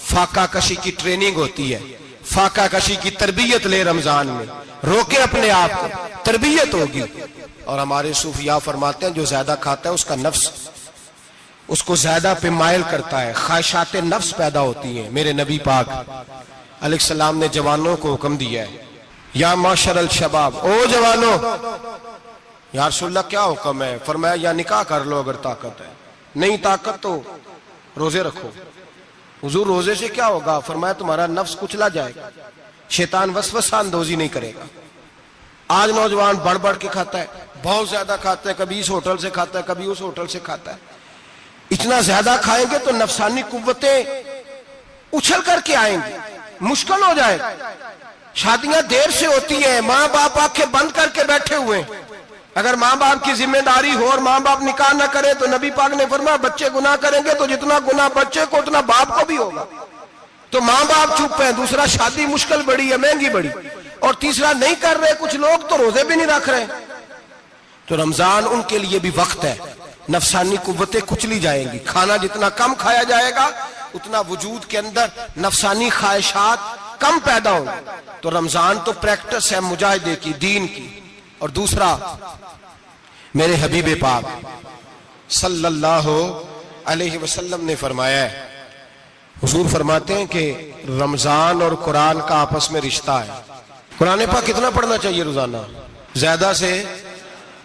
فاقہ کشی کی ٹریننگ ہوتی ہے، فاقہ کشی کی تربیت لے، رمضان میں روکے اپنے آپ کو، تربیت ہوگی۔ اور ہمارے صوفیاء فرماتے ہیں جو زیادہ کھاتا ہے اس کا نفس اس کو زیادہ پہ مائل کرتا ہے، خواہشات نفس پیدا ہوتی ہیں۔ میرے نبی پاک علیہ السلام نے جوانوں کو حکم دیا ہے، یا معاشر الشباب، او جوانوں، یا رسول اللہ کیا حکم ہے؟ فرمایا یا نکاح کر لو اگر طاقت ہے، نہیں طاقت تو روزے رکھو۔ حضور روزے سے کیا ہوگا؟ فرمایا تمہارا نفس کچلا جائے گا، شیطان وسوسہ اندوزی نہیں کرے گا۔ آج نوجوان بڑھ بڑھ کے کھاتا ہے، بہت زیادہ کھاتا ہے، کبھی اس ہوٹل سے کھاتا ہے، کبھی اس ہوٹل سے کھاتا ہے۔ اتنا زیادہ کھائیں گے تو نفسانی قوتیں اچھل کر کے آئیں گی، مشکل ہو جائے گا۔ شادیاں دیر سے ہوتی ہیں، ماں باپ آنکھیں بند کر کے بیٹھے ہوئے ہیں۔ اگر ماں باپ کی ذمہ داری ہو اور ماں باپ نکاح نہ کرے تو نبی پاک نے فرمایا بچے گناہ کریں گے تو جتنا گناہ بچے کو اتنا باپ کو بھی ہوگا۔ تو ماں باپ چپ ہیں، دوسرا شادی مشکل بڑی ہے، مہنگی بڑی، اور تیسرا نہیں کر رہے کچھ لوگ تو روزے بھی نہیں رکھ رہے۔ تو رمضان ان کے لیے بھی وقت ہے، نفسانی قوتیں کچلی جائیں گی، کھانا جتنا کم کھایا جائے گا اتنا وجود کے اندر نفسانی خواہشات کم پیدا ہوں گی۔ تو رمضان تو پریکٹس ہے مجاہدے کی، دین کی۔ اور دوسرا میرے حبیب پاک صلی اللہ علیہ وسلم نے فرمایا ہے، حضور فرماتے ہیں کہ رمضان اور قرآن کا آپس میں رشتہ ہے۔ قرآن پاک کتنا پڑھنا چاہیے روزانہ؟ زیادہ سے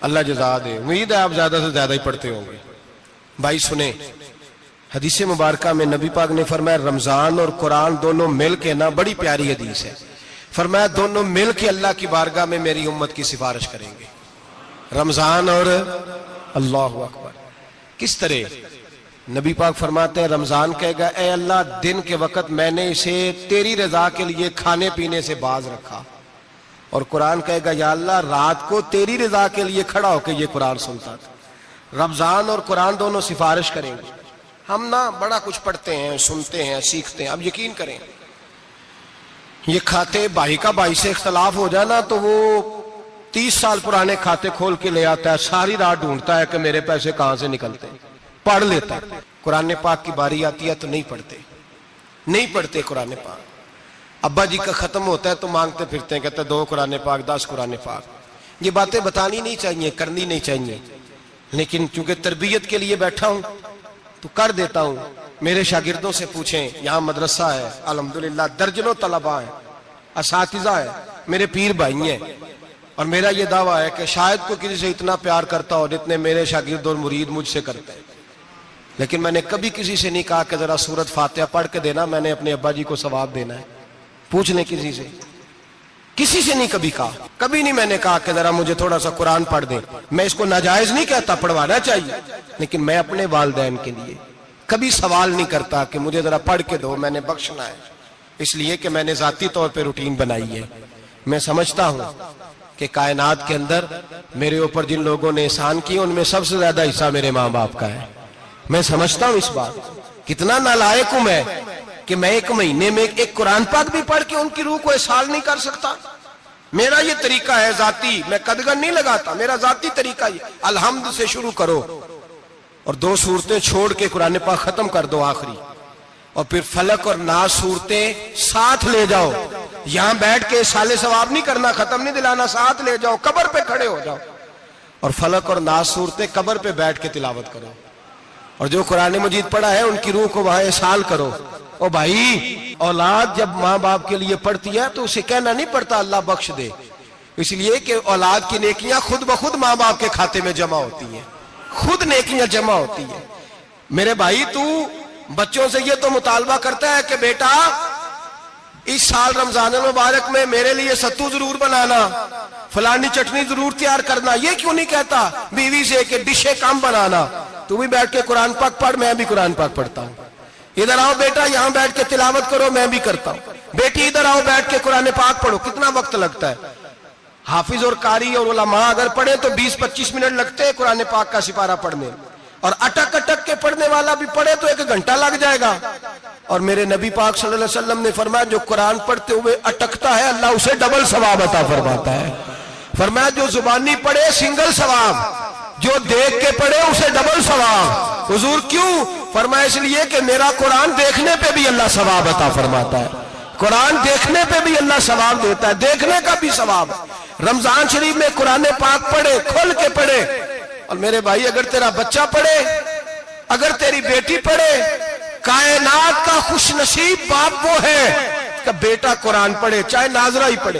اللہ جزا دے. امید ہے آپ زیادہ سے زیادہ ہی پڑھتے ہوں گے. بھائی سنیں، حدیث مبارکہ میں نبی پاک نے فرمایا رمضان اور قرآن دونوں مل کے نا، بڑی پیاری حدیث ہے، فرمایا دونوں مل کے اللہ کی بارگاہ میں میری امت کی سفارش کریں گے. رمضان اور اللہ اکبر. کس طرح؟ نبی پاک فرماتے ہیں رمضان کہے گا اے اللہ دن کے وقت میں نے اسے تیری رضا کے لیے کھانے پینے سے باز رکھا، اور قرآن کہے گا یا اللہ رات کو تیری رضا کے لیے کھڑا ہو کے یہ قرآن سنتا تھا. رمضان اور قرآن دونوں سفارش کریں گے. ہم نا بڑا کچھ پڑھتے ہیں، سنتے ہیں، سیکھتے ہیں. اب یقین کریں یہ کھاتے بھائی کا بھائی سے اختلاف ہو جانا تو وہ 30 سال پرانے کھاتے کھول کے لے آتا ہے، ساری رات ڈھونڈتا ہے کہ میرے پیسے کہاں سے نکلتے ہیں، پڑھ لیتا ہے. قرآن پاک کی باری آتی ہے تو نہیں پڑھتے قرآن پاک. ابا جی کا ختم ہوتا ہے تو مانگتے پھرتے ہیں، کہتے ہیں 2 قرآن پاک 10 قرآن پاک. یہ باتیں بتانی نہیں چاہیے، کرنی نہیں چاہیے، لیکن چونکہ تربیت کے لیے بیٹھا ہوں تو کر دیتا ہوں. میرے شاگردوں سے پوچھیں، یہاں مدرسہ ہے الحمدللہ، درجنوں طلباء ہیں، اساتذہ ہیں، میرے پیر بھائی ہیں، اور میرا یہ دعویٰ ہے کہ شاید کوئی کسی سے اتنا پیار کرتا ہو جتنے میرے شاگرد اور مرید مجھ سے کرتے ہیں. لیکن میں نے کبھی کسی سے نہیں کہا کہ ذرا سورت فاتحہ پڑھ کے دینا، میں نے اپنے ابا جی کو ثواب دینا ہے. پوچھ لیں کسی سے، کسی سے نہیں کبھی کہا، کبھی نہیں میں نے کہا کہ ذرا مجھے تھوڑا سا قرآن پڑھ دیں. میں اس کو ناجائز نہیں کہتا، پڑھوانا چاہیے، لیکن میں اپنے والدین کے لیے کبھی سوال نہیں کرتا کہ مجھے ذرا پڑھ کے دو، میں نے بخشنا ہے، اس لیے کہ میں نے ذاتی طور پہ روٹین بنائی ہے. میں سمجھتا ہوں کہ کائنات کے اندر میرے اوپر جن لوگوں نے احسان کیے ان میں سب سے زیادہ حصہ میرے ماں باپ کا ہے. میں سمجھتا ہوں اس بات، کتنا نالائق ہوں میں کہ میں 1 مہینے میں ایک قرآن پاک بھی پڑھ کے ان کی روح کو احسان نہیں کر سکتا. میرا یہ طریقہ ہے ذاتی، میں قدغن نہیں لگاتا، میرا ذاتی طریقہ یہ الحمد سے شروع کرو اور 2 سورتیں چھوڑ کے قرآن پاک ختم کر دو آخری، اور پھر فلق اور ناس سورتیں ساتھ لے جاؤ. یہاں بیٹھ کے سالے ثواب نہیں کرنا، ختم نہیں دلانا، ساتھ لے جاؤ، قبر پہ کھڑے ہو جاؤ اور فلق اور ناس سورتیں قبر پہ بیٹھ کے تلاوت کرو، اور جو قرآن مجید پڑھا ہے ان کی روح کو وہاں احسان کرو. او بھائی، اولاد جب ماں باپ کے لیے پڑھتی ہے تو اسے کہنا نہیں پڑتا اللہ بخش دے، اس لیے کہ اولاد کی نیکیاں خود بخود ماں باپ کے کھاتے میں جمع ہوتی ہیں، خود نیکیاں جمع ہوتی ہیں. میرے بھائی تو بچوں سے یہ تو مطالبہ کرتا ہے کہ بیٹا اس سال رمضان المبارک میں میرے لیے ستو ضرور بنانا، فلانی چٹنی ضرور تیار کرنا. یہ کیوں نہیں کہتا بیوی سے کہ ڈشیں کم بنانا، تو بھی بیٹھ کے قرآن پاک پڑھ، میں بھی قرآن پاک پڑھتا ہوں. ادھر آؤ بیٹا یہاں بیٹھ کے تلاوت کرو، میں بھی کرتا ہوں. بیٹی ادھر آؤ بیٹھ کے قرآن پاک پڑھو. کتنا وقت لگتا ہے؟ حافظ اور قاری اور علماء اگر پڑھے تو 20-25 منٹ لگتے ہیں قرآن پاک کا سپارہ پڑھنے، اور اٹک اٹک کے پڑھنے والا بھی پڑھے تو 1 گھنٹہ لگ جائے گا. اور میرے نبی پاک صلی اللہ علیہ وسلم نے فرمایا جو قرآن پڑھتے ہوئے اٹکتا ہے اللہ اسے ڈبل ثواب عطا فرماتا ہے. فرمایا جو زبانی پڑھے سنگل ثواب، جو دیکھ کے پڑھے اسے ڈبل ثواب. حضور کیوں؟ فرمایا اس لیے کہ میرا قرآن دیکھنے پہ بھی اللہ ثواب عطا فرماتا ہے، قرآن دیکھنے پہ بھی اللہ ثواب دیتا ہے، دیکھنے کا بھی ثواب. رمضان شریف میں قرآن پاک پڑھے، کھول کے پڑھے. اور میرے بھائی اگر تیرا بچہ پڑھے، اگر تیری بیٹی پڑھے، کائنات کا خوش نصیب باپ وہ ہے کہ بیٹا قرآن پڑھے، چاہے ناظرہ ہی پڑھے.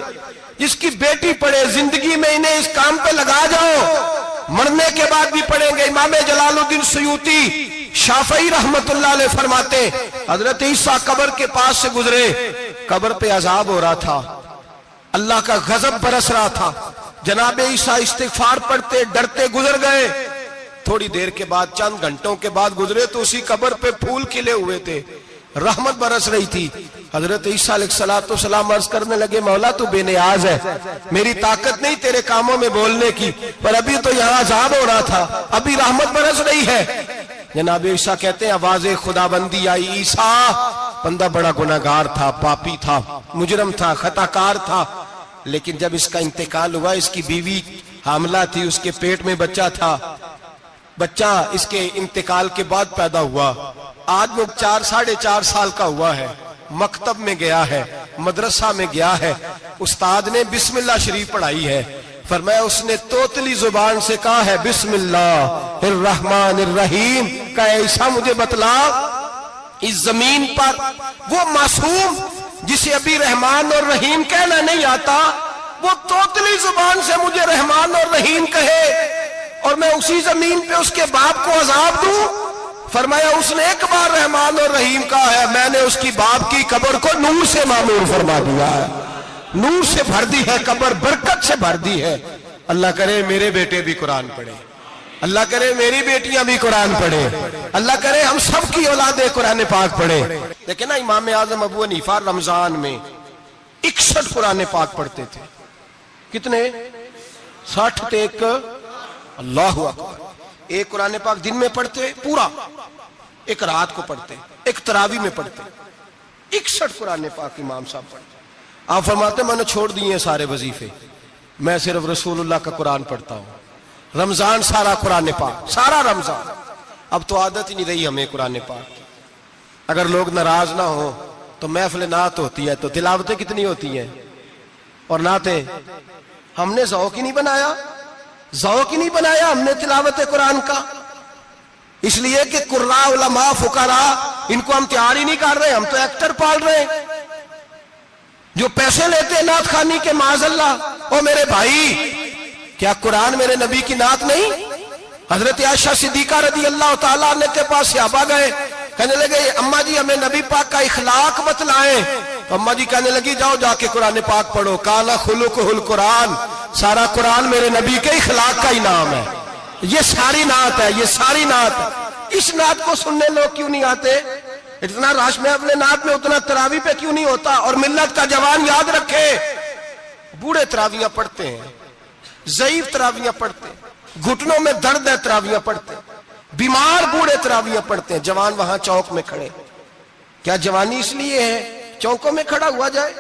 جس کی بیٹی پڑھے، زندگی میں انہیں اس کام پہ لگا جاؤ، مرنے کے بعد بھی پڑھیں گے. امام جلال الدین سیوطی شافعی رحمت اللہ علیہ فرماتے حضرت عیسیٰ قبر کے پاس سے گزرے، قبر پہ عذاب ہو رہا تھا، اللہ کا غضب برس رہا تھا. جناب عیسیٰ استغفار پڑھتے ڈرتے گزر گئے. تھوڑی دیر کے بعد، چند گھنٹوں کے بعد گزرے تو اسی قبر پہ پھول کھلے ہوئے تھے، رحمت برس رہی تھی. حضرت عیسیٰ علیہ السلام عرض کرنے لگے مولا تو بے نیاز ہے، میری طاقت نہیں تیرے کاموں میں بولنے کی، پر ابھی تو یہاں عذاب ہو رہا تھا، ابھی رحمت برس رہی ہے. جناب عیسیٰ کہتے ہیں آواز خدا بندی آئی، عیسیٰ بندہ بڑا گناہگار تھا، پاپی تھا، مجرم تھا، خطا کار تھا، لیکن جب اس کا انتقال ہوا، اس کی بیوی حاملہ تھی، اس کے پیٹ میں بچہ تھا، بچہ اس کے انتقال کے بعد پیدا ہوا. آج وہ 4-4.5 سال کا ہوا ہے، مکتب میں گیا ہے، مدرسہ میں گیا ہے، استاد نے بسم اللہ شریف پڑھائی ہے. فرمایا اس نے توتلی زبان سے کہا ہے بسم اللہ الرحمن الرحیم. کہ عیسیٰ مجھے بتلا اس زمین پر وہ معصوم جسے ابھی رحمان اور رحیم کہنا نہیں آتا، وہ توتلی زبان سے مجھے رحمان اور رحیم کہے اور میں اسی زمین پہ اس کے باپ کو عذاب دوں؟ فرمایا اس نے ایک بار رحمان اور رحیم کہا ہے، میں نے اس کی باپ کی قبر کو نور سے معمور فرما دیا ہے، نور سے بھر دی ہے قبر، برکت سے بھر دی ہے۔ اللہ کرے میرے بیٹے بھی قرآن پڑھے، اللہ کرے میری بیٹیاں بھی قرآن پڑھے، اللہ کرے ہم سب کی اولادیں قرآن پاک پڑھے۔ لیکن نا امام اعظم ابو حنیفہ رمضان میں 61 قرآن پاک پڑھتے تھے۔ کتنے؟ 60 تھے ایک، اللہ اکبر، ایک قرآن پاک دن میں پڑھتے پورا، ایک رات کو پڑھتے، ایک تراویح میں پڑھتے، 61 قرآن پاک امام صاحب پڑھتے۔ آپ فرماتے میں نے چھوڑ دیے سارے وظیفے، میں صرف رسول اللہ کا قرآن پڑھتا ہوں۔ رمضان سارا قرآن پاک، سارا رمضان۔ اب تو عادت ہی نہیں رہی ہمیں قرآن پاک کی۔ اگر لوگ ناراض نہ ہوں تو محفل نعت ہوتی ہے تو تلاوتیں کتنی ہوتی ہیں، اور نعتیں ہم نے ذوق ہی نہیں بنایا، ذوق ہی نہیں بنایا ہم نے تلاوت قرآن کا، اس لیے کہ قراء علماء فقراء ان کو ہم تیار ہی نہیں کر رہے، ہم تو ایکٹر پال رہے ہیں جو پیسے لیتے ہیں نعت خوانی کے، معاذ اللہ۔ او میرے بھائی، کیا قرآن میرے نبی کی نعت نہیں؟ حضرت عائشہ صدیقہ رضی اللہ تعالیٰ عنہ کے پاس صحابہ گئے، کہنے لگے اماں جی ہمیں نبی پاک کا اخلاق بتلائیں، تو اماں جی کہنے لگی جاؤ جا کے قرآن پاک پڑھو، کالا خلقہ القرآن، سارا قرآن میرے نبی کے اخلاق کا ہی نام ہے، یہ ساری نعت ہے، یہ ساری نعت ہے۔ اس نعت کو سننے لوگ کیوں نہیں آتے؟ اتنا راش میں اپنے نعت میں اتنا تراویح پہ کیوں نہیں ہوتا؟ اور ملت کا جوان یاد رکھے، بوڑھے تراویحاں پڑھتے ہیں، ضعیف تراویحاں پڑھتے ہیں، گھٹنوں میں درد ہے تراویحاں پڑھتے ہیں، بیمار بوڑھے تراویحاں پڑھتے ہیں، جوان وہاں چوک میں کھڑے۔ کیا جوانی اس لیے ہے چوکوں میں کھڑا ہوا جائے؟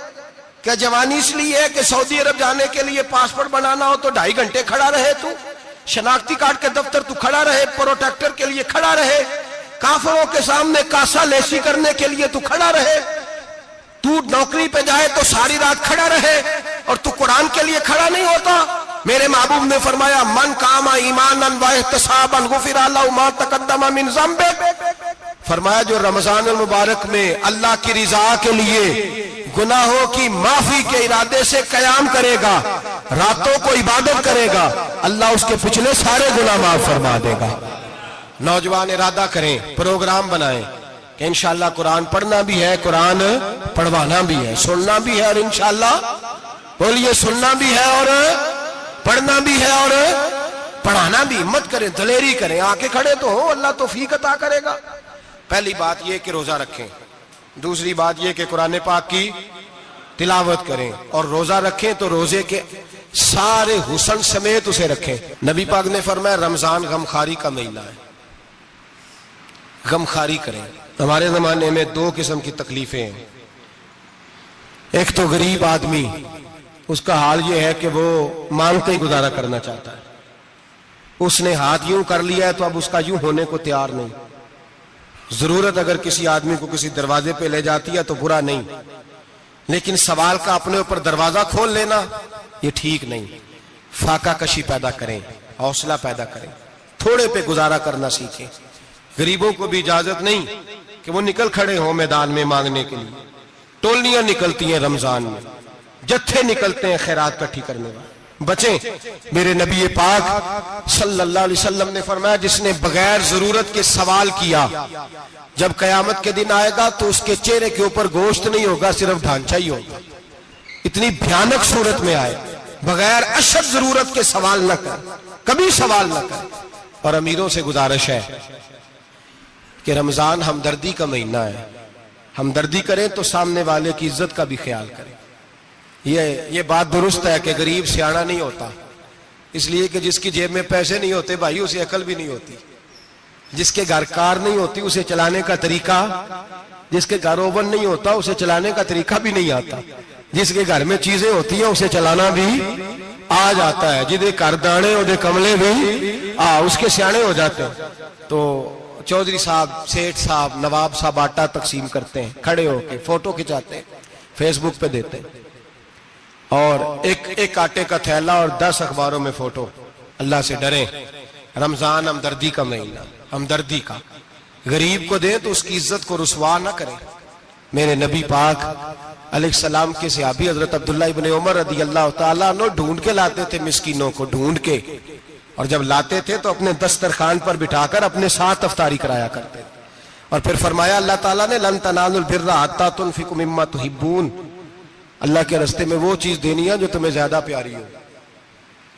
کیا جوانی اس لیے ہے کہ سعودی عرب جانے کے لیے پاسپورٹ بنانا ہو تو 2.5 گھنٹے کھڑا رہے؟ تو شناختی کارڈ کے دفتر تو کھڑا رہے، پروٹیکٹر کے لیے کھڑا رہے، کافروں کے سامنے کاسا لیسی کرنے کے لیے تو کھڑا رہے، تو نوکری پہ جائے تو ساری رات کھڑا رہے، اور تو قرآن کے لیے کھڑا نہیں ہوتا؟ میرے محبوب نے فرمایا من قام ایمانا واحتسابا غفر له ما تقدم من ذنبه، فرمایا جو رمضان المبارک میں اللہ کی رضا کے لیے گناہوں کی معافی کے ارادے سے قیام کرے گا، راتوں کو عبادت کرے گا، اللہ اس کے پچھلے سارے گناہ معاف فرما دے گا۔ نوجوان ارادہ کریں، پروگرام بنائیں کہ انشاءاللہ قرآن پڑھنا بھی ہے، قرآن پڑھوانا بھی ہے، سننا بھی ہے، اور انشاءاللہ بولیے سننا بھی ہے اور پڑھنا بھی ہے اور پڑھانا بھی۔ ہمت کریں، دلیری کریں، آ کے کھڑے تو ہو، اللہ توفیق عطا کرے گا۔ پہلی بات یہ کہ روزہ رکھیں، دوسری بات یہ کہ قرآن پاک کی تلاوت کریں، اور روزہ رکھیں تو روزے کے سارے حسن سمیت اسے رکھیں۔ نبی پاک نے فرمایا رمضان غمخواری کا مہینہ ہے، غمخواری کریں۔ ہمارے زمانے میں 2 قسم کی تکلیفیں ہیں، ایک تو غریب آدمی، اس کا حال یہ ہے کہ وہ مانگتے ہی گزارا کرنا چاہتا ہے، اس نے ہاتھ یوں کر لیا ہے تو اب اس کا یوں ہونے کو تیار نہیں۔ ضرورت اگر کسی آدمی کو کسی دروازے پہ لے جاتی ہے تو برا نہیں، لیکن سوال کا اپنے اوپر دروازہ کھول لینا یہ ٹھیک نہیں۔ فاقہ کشی پیدا کریں، حوصلہ پیدا کریں، تھوڑے پہ گزارا کرنا سیکھیں۔ غریبوں کو بھی اجازت نہیں کہ وہ نکل کھڑے ہوں میدان میں مانگنے کے لیے، ٹولیاں نکلتی ہیں رمضان میں، جتھے نکلتے ہیں خیرات کٹھی کرنے والے، بچیں۔ میرے نبی پاک صلی اللہ علیہ وسلم نے فرمایا جس نے بغیر ضرورت کے سوال کیا، جب قیامت کے دن آئے گا تو اس کے چہرے کے اوپر گوشت نہیں ہوگا، صرف ڈھانچہ ہی ہوگا۔ اتنی بھیانک صورت میں آئے، بغیر اشد ضرورت کے سوال نہ کر، کبھی سوال نہ کر۔ اور امیروں سے گزارش ہے کہ رمضان ہمدردی کا مہینہ ہے، ہمدردی کریں تو سامنے والے کی عزت کا بھی خیال کریں۔ یہ بات درست ہے کہ غریب سیاڑا نہیں ہوتا، اس لیے کہ جس کی جیب میں پیسے نہیں ہوتے بھائی اسے عقل بھی نہیں ہوتی، جس کے گھر کار نہیں ہوتی اسے چلانے کا طریقہ، جس کے گھر اوون نہیں ہوتا اسے چلانے کا طریقہ بھی نہیں آتا، جس کے گھر میں چیزیں ہوتی ہیں اسے چلانا بھی آ جاتا ہے، جدے گھر دانے اودے کملے بھی اس کے سیانے ہو جاتے ہیں۔ تو چودھری صاحب، سیٹھ صاحب، نواب صاحب آٹا تقسیم کرتے ہیں، کھڑے ہو کے فوٹو کھچاتے ہیں، فیس بک پہ دیتے ہیں، اور ایک آٹے کا تھیلا اور 10 اخباروں میں فوٹو۔ اللہ سے ڈریں، رمضان ہمدردی کا مہینہ، ہمدردی کا۔ غریب کو دیں تو اس کی عزت کو رسوا نہ کریں۔ میرے نبی پاک علیہ السلام کے صحابی حضرت عبداللہ ابن عمر رضی اللہ تعالیٰ عنہ ڈھونڈ کے لاتے تھے مسکینوں کو، ڈھونڈ کے، اور جب لاتے تھے تو اپنے دسترخوان پر بٹھا کر اپنے ساتھ افطاری کرایا کرتے تھے. اور پھر فرمایا اللہ تعالیٰ نے لن تنالوا البر حتی تنفقوا مما تحبون، اللہ کے راستے میں وہ چیز دینی ہے جو تمہیں زیادہ پیاری ہو.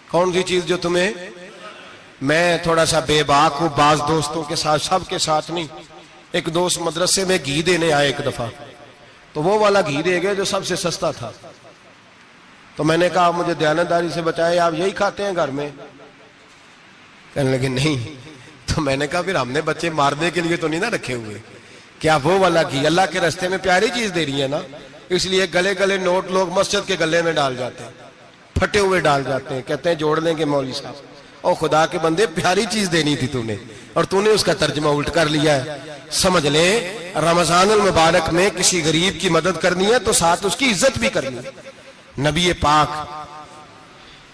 کون سی چیز جو تمہیں؟ میں تھوڑا سا بے باک ہوں، بعض دوستوں کے ساتھ، سب کے ساتھ نہیں. ایک دوست مدرسے میں گھی دینے آئے ایک دفعہ، تو وہ والا گھی دے گئے جو سب سے سستا تھا. تو میں نے کہا مجھے دیانتداری سے بچائے، آپ یہی کھاتے ہیں گھر میں؟ کہنے لگے نہیں. تو میں نے کہا پھر ہم نے بچے مارنے کے لیے تو نہیں نہ رکھے ہوئے، کیا وہ والا گھی اللہ کے راستے میں پیاری چیز دے رہی ہے نا، اس لیے گلے گلے نوٹ لوگ مسجد کے گلے میں ڈال جاتے ہیں، پھٹے ہوئے ڈال جاتے ہیں، کہتے ہیں جوڑ لیں گے مولوی صاحب. اور خدا کے بندے پیاری چیز دینی تھی تو نے، اور تو نے اس کا ترجمہ الٹ کر لیا ہے. سمجھ لیں رمضان المبارک میں کسی غریب کی مدد کرنی ہے تو ساتھ اس کی عزت بھی کرنی ہے. نبی پاک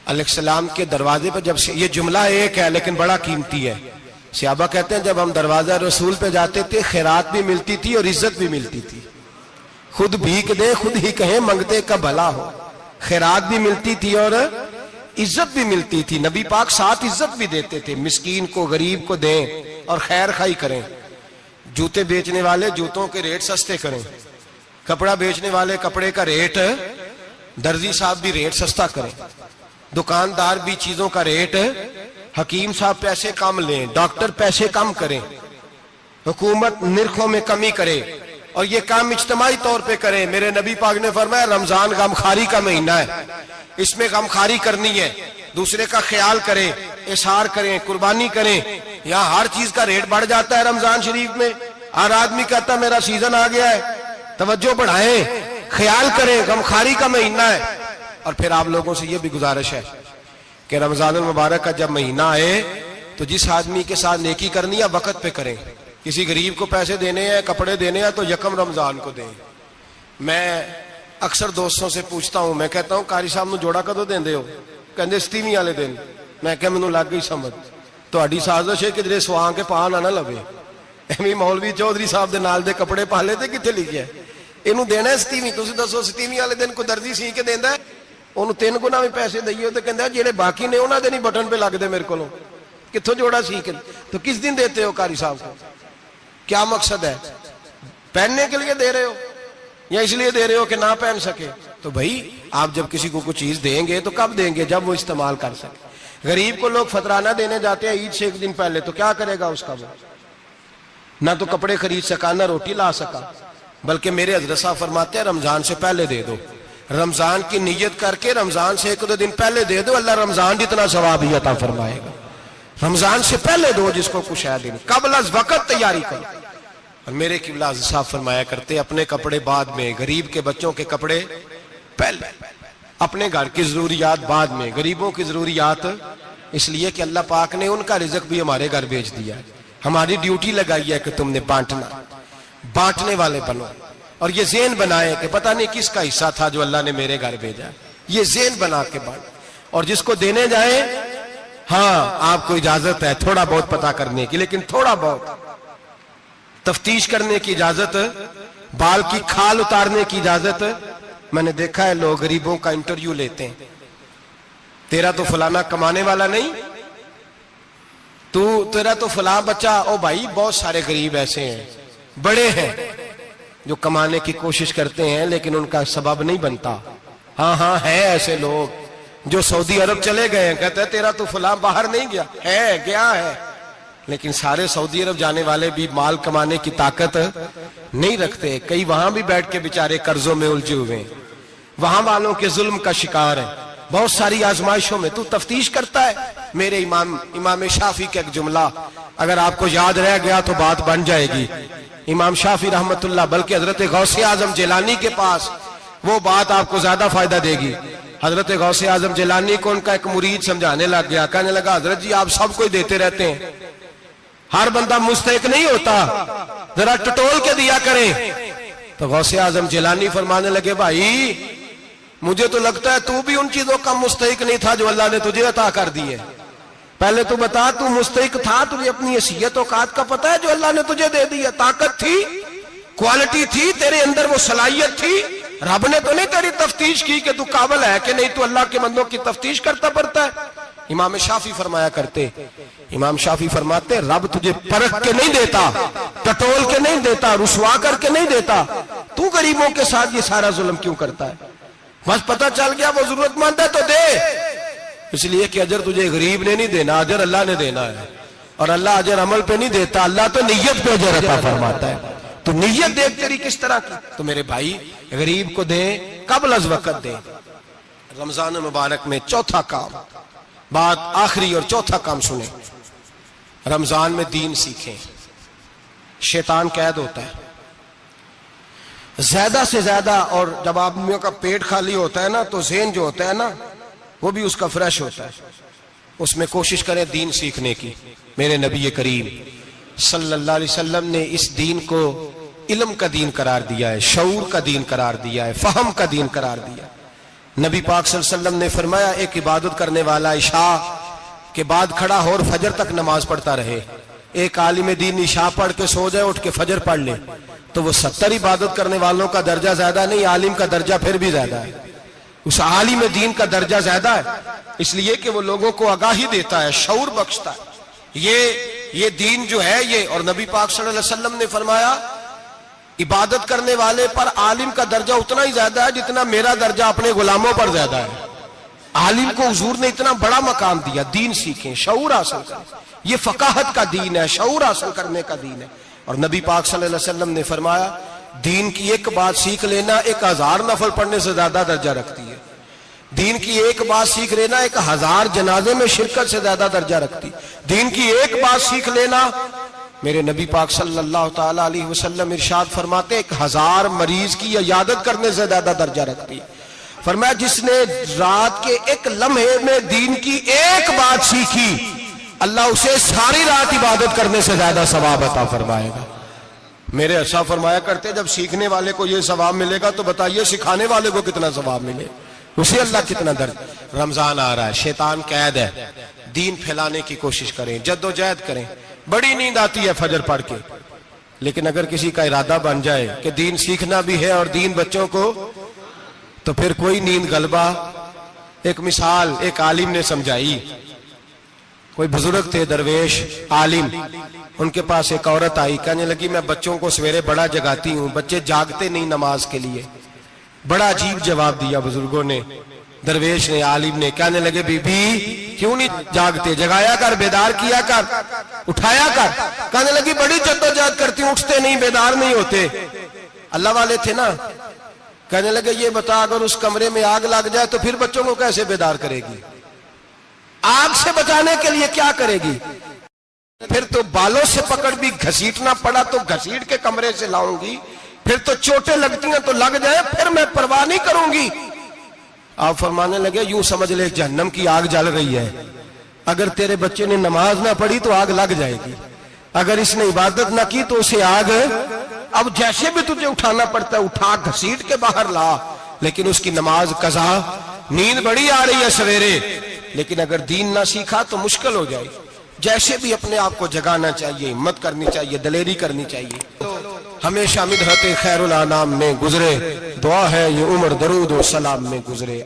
علیہ السلام کے دروازے پر جب یہ جملہ ایک ہے لیکن بڑا قیمتی ہے. صحابہ کہتے ہیں جب ہم دروازہ رسول پہ جاتے تھے خیرات بھی ملتی تھی اور عزت بھی ملتی تھی. خود بھیک دے خود ہی کہیں منگتے کا بھلا ہو، خیرات بھی ملتی تھی اور عزت بھی ملتی تھی. نبی پاک ساتھ عزت بھی دیتے تھے، مسکین کو غریب کو دیں اور خیر خائی کریں. جوتے بیچنے والے جوتوں کے ریٹ سستے کریں، کپڑا بیچنے والے کپڑے کا ریٹ، درزی صاحب بھی ریٹ سستا کریں، دکاندار بھی چیزوں کا ریٹ، حکیم صاحب پیسے کم لیں، ڈاکٹر پیسے کم کریں، حکومت نرخوں میں کمی کرے، اور یہ کام اجتماعی طور پہ کریں. میرے نبی پاک نے فرمایا رمضان غمخواری کا مہینہ ہے، اس میں غمخواری کرنی ہے، دوسرے کا خیال کریں، اظہار کریں، قربانی کریں. یہاں ہر چیز کا ریٹ بڑھ جاتا ہے رمضان شریف میں. ہر آدمی کہتا ہے میرا سیزن آ گیا ہے، توجہ بڑھائیں، خیال کریں، غمخواری کا مہینہ ہے. اور پھر آپ لوگوں سے یہ بھی گزارش ہے کہ رمضان المبارک کا جب مہینہ آئے تو جس آدمی کے ساتھ نیکی کرنی ہے وقت پہ کریں. کسی غریب کو پیسے دینے ہیں، کپڑے دینے ہیں تو یکم رمضان کو دیں. میں اکثر دوستوں سے پوچھتا ہوں، میں کہتا ہوں قاری صاحب نو جوڑا کدو دیندے ہو؟ کہندے ستیویں والے دن. میں کہ مینوں لگ گئی سمجھ، تہاڈی سازش ہے کدھرے سواں کے پا نہ لوے. ایویں مولوی چودھری صاحب دے نال دے کپڑے پا لے تے کتنے لکھیا ہے اینوں دینا ہے ستیویں. تسی دسو ستیویں والے دن کوئی درزی سی کے دیندا ہے؟ انہوں 3 گنا بھی پیسے دئیے تو کہندا جڑے باقی نے انہاں دے نہیں بٹن پہ لگ دے میرے کولوں، کتھوں جوڑا سی کے. تو کس دن دیتے ہو قاری صاحب کو؟ کیا مقصد ہے؟ پہننے کے لیے دے رہے ہو یا اس لیے دے رہے ہو کہ نہ پہن سکے؟ تو بھائی آپ جب کسی کو کوئی چیز دیں گے تو کب دیں گے؟ جب وہ استعمال کر سکے. غریب کو لوگ فطرانہ دینے جاتے ہیں عید سے 1 دن پہلے، تو کیا کرے گا اس کا؟ وہ نہ تو کپڑے خرید سکا نہ روٹی لا سکا. بلکہ میرے حضرت صاحب فرماتے ہیں رمضان سے پہلے دے دو، رمضان کی نیت کر کے رمضان سے 1-2 دن پہلے دے دو، اللہ رمضان جتنا ثواب ہی عطا فرمائے گا. رمضان سے پہلے دو جس کو کچھ ہے دن، قبل از وقت تیاری کرو. اور میرے قبلہ حضرت صاحب فرمایا کرتے اپنے کپڑے بعد میں، غریب کے بچوں کے کپڑے پہلے، اپنے گھر کی ضروریات بعد میں، غریبوں کی ضروریات. اس لیے کہ اللہ پاک نے ان کا رزق بھی ہمارے گھر بھیج دیا ہے. ہماری ڈیوٹی لگائی ہے کہ تم نے بانٹنا، بانٹنے والے بنو. اور یہ ذہن بنائے کہ پتہ نہیں کس کا حصہ تھا جو اللہ نے میرے گھر بھیجا. یہ ذہن بنا کے بانٹ. اور جس کو دینے جائیں، ہاں آپ کو اجازت ہے تھوڑا بہت پتہ کرنے کی، لیکن تھوڑا بہت تفتیش کرنے کی اجازت، بال کی کھال اتارنے کی اجازت. میں نے دیکھا ہے لوگ غریبوں کا انٹرویو لیتے ہیں، تیرا تو فلانا کمانے والا نہیں، تیرا تو فلاں بچہ. او بھائی بہت سارے غریب ایسے ہیں، بڑے ہیں جو کمانے کی کوشش کرتے ہیں لیکن ان کا سبب نہیں بنتا. ہاں ہے ایسے لوگ جو سعودی عرب چلے گئے ہیں، کہتے ہیں تیرا تو فلاں باہر نہیں گیا ہے، گیا ہے، لیکن سارے سعودی عرب جانے والے بھی مال کمانے کی طاقت نہیں رکھتے. کئی وہاں بھی بیٹھ کے بیچارے قرضوں میں الجھے ہوئے ہیں، وہاں والوں کے ظلم کا شکار ہیں، بہت ساری آزمائشوں میں. تو تفتیش کرتا ہے. میرے امام شافعی کا ایک جملہ اگر آپ کو یاد رہ گیا تو بات بن جائے گی. امام شافعی رحمت اللہ، بلکہ حضرت غوث اعظم جیلانی کے پاس وہ بات آپ کو زیادہ فائدہ دے گی. حضرت غوث اعظم جیلانی کو ان کا ایک مرید سمجھانے لگ گیا، کہنے لگا حضرت جی آپ سب کو دیتے رہتے ہیں، ہر بندہ مستحق نہیں ہوتا، ذرا ٹٹول کے دیا کریں. تو غوث اعظم جیلانی فرمانے لگے بھائی مجھے تو لگتا ہے تو بھی ان چیزوں کا مستحق نہیں تھا جو اللہ نے تجھے عطا کر دی ہے. پہلے تو بتا تو مستحق تھا، تجھے اپنی حیثیت اوقات کا پتہ ہے جو اللہ نے تجھے دے دی ہے؟ طاقت تھی، کوالٹی تھی تیرے اندر، وہ صلاحیت تھی، رب نے تو نہیں تیری تفتیش کی کہ تو قابل ہے کہ نہیں، تو اللہ کے بندوں کی تفتیش کرتا پڑتا ہے۔ امام شافعی فرمایا کرتے، امام شافعی فرماتے رب تجھے پرکھ کے نہیں دیتا، ٹٹول کے نہیں دیتا، رسوا کر کے نہیں دیتا، تو غریبوں کے ساتھ یہ سارا ظلم کیوں کرتا ہے؟ بس پتہ چل گیا وہ ضرورت مند ہے تو دے، اس لیے کہ اجر تجھے غریب نے نہیں دینا، اجر اللہ نے دینا ہے، اور اللہ اجر عمل پہ نہیں دیتا، اللہ تو نیت پہ اجر عطا فرماتا ہے۔ تو نیت دیکھ تیری کس طرح کی، تو میرے بھائی غریب کو دیں، قبل از وقت دیں۔ رمضان مبارک میں چوتھا کام، بات آخری اور چوتھا کام سنیں، رمضان میں دین سیکھیں۔ شیطان قید ہوتا ہے زیادہ سے زیادہ، اور جب آدمیوں کا پیٹ خالی ہوتا ہے نا تو ذہن جو ہوتا ہے نا وہ بھی اس کا فریش ہوتا ہے، اس میں کوشش کریں دین سیکھنے کی۔ میرے نبی کریم صلی اللہ علیہ وسلم نے اس دین کو علم کا دین قرار دیا ہے، شعور کا دین قرار دیا ہے، فہم کا دین قرار دیا ہے۔ نبی پاک صلی اللہ علیہ وسلم نے فرمایا ایک عبادت کرنے والا عشاء کے بعد کھڑا ہو اور فجر تک نماز پڑھتا رہے، ایک عالم دین عشاء پڑھ کے سو جائے اٹھ کے فجر پڑھ لے، تو وہ 70 عبادت کرنے والوں کا درجہ زیادہ نہیں، عالم کا درجہ پھر بھی زیادہ ہے، اس عالم دین کا درجہ زیادہ ہے، اس لیے کہ وہ لوگوں کو آگاہی دیتا ہے، شعور بخشتا ہے۔ یہ دین جو ہے یہ، اور نبی پاک صلی اللہ علیہ وسلم نے فرمایا عبادت کرنے والے پر عالم کا درجہ اتنا ہی زیادہ ہے جتنا میرا درجہ اپنے غلاموں پر زیادہ ہے۔ عالم کو حضور نے اتنا بڑا مقام دیا۔ دین سیکھیں، شعور حاصل کریں، یہ فقاہت کا دین ہے، شعور حاصل کرنے کا دین ہے۔ اور نبی پاک صلی اللہ علیہ وسلم نے فرمایا دین کی ایک بات سیکھ لینا 1000 نفل پڑھنے سے زیادہ درجہ رکھتی ہے، دین کی ایک بات سیکھ لینا 1000 جنازے میں شرکت سے زیادہ درجہ رکھتی، دین کی ایک بات سیکھ لینا، میرے نبی پاک صلی اللہ تعالی علیہ وسلم ارشاد فرماتے 1000 مریض کی عیادت کرنے سے زیادہ درجہ رکھتی۔ فرمایا جس نے رات کے ایک لمحے میں دین کی ایک بات سیکھی، اللہ اسے ساری رات عبادت کرنے سے زیادہ ثواب عطا فرمائے گا۔ میرے ارشاد فرمایا کرتے جب سیکھنے والے کو یہ ثواب ملے گا تو بتائیے سکھانے والے کو کتنا ثواب ملے، اسے اللہ کتنا درجہ۔ رمضان آ رہا ہے، شیطان قید ہے، دین پھیلانے کی کوشش کریں، جد و جہد کریں۔ بڑی نیند آتی ہے فجر پڑھ کے، لیکن اگر کسی کا ارادہ بن جائے کہ دین سیکھنا بھی ہے اور دین بچوں کو، تو پھر کوئی نیند غلبہ۔ ایک مثال ایک عالم نے سمجھائی، کوئی بزرگ تھے درویش عالم، ان کے پاس ایک عورت آئی، کہنے لگی میں بچوں کو سویرے بڑا جگاتی ہوں، بچے جاگتے نہیں نماز کے لیے۔ بڑا عجیب جواب دیا بزرگوں نے، درویش نے، عالم نے، کہنے لگے بی بی کیوں نہیں جاگتے، جگایا کر، بیدار کیا کر، اٹھایا کر۔ کہنے لگی بڑی جدوجہد کرتی ہوں، اٹھتے نہیں، بیدار نہیں ہوتے۔ اللہ والے تھے نا۔ کہنے لگے یہ بتا اگر اس کمرے میں آگ لگ جائے تو پھر بچوں کو کیسے بیدار کرے گی، آگ سے بچانے کے لیے کیا کرے گی؟ پھر تو بالوں سے پکڑ بھی گھسیٹنا پڑا تو گھسیٹ کے کمرے سے لاؤں گی، پھر تو چوٹیں لگتی ہیں تو لگ جائیں، پھر میں پرواہ نہیں کروں گی۔ آپ فرمانے لگے یوں سمجھ لے جہنم کی آگ جل رہی ہے، اگر تیرے بچے نے نماز نہ پڑھی تو آگ لگ جائے گی، اگر اس نے عبادت نہ کی تو اسے آگ، اب جیسے بھی تجھے اٹھانا پڑتا ہے اٹھا گھسیٹ کے باہر لا، لیکن اس کی نماز قضا۔ نیند بڑی آ رہی ہے سویرے، لیکن اگر دین نہ سیکھا تو مشکل ہو جائے۔ جیسے بھی اپنے آپ کو جگانا چاہیے، ہمت کرنی چاہیے، دلیری کرنی چاہیے۔ ہمیشہ مدحت خیر الانام میں گزرے، دعا ہے یہ عمر درود و سلام میں گزرے۔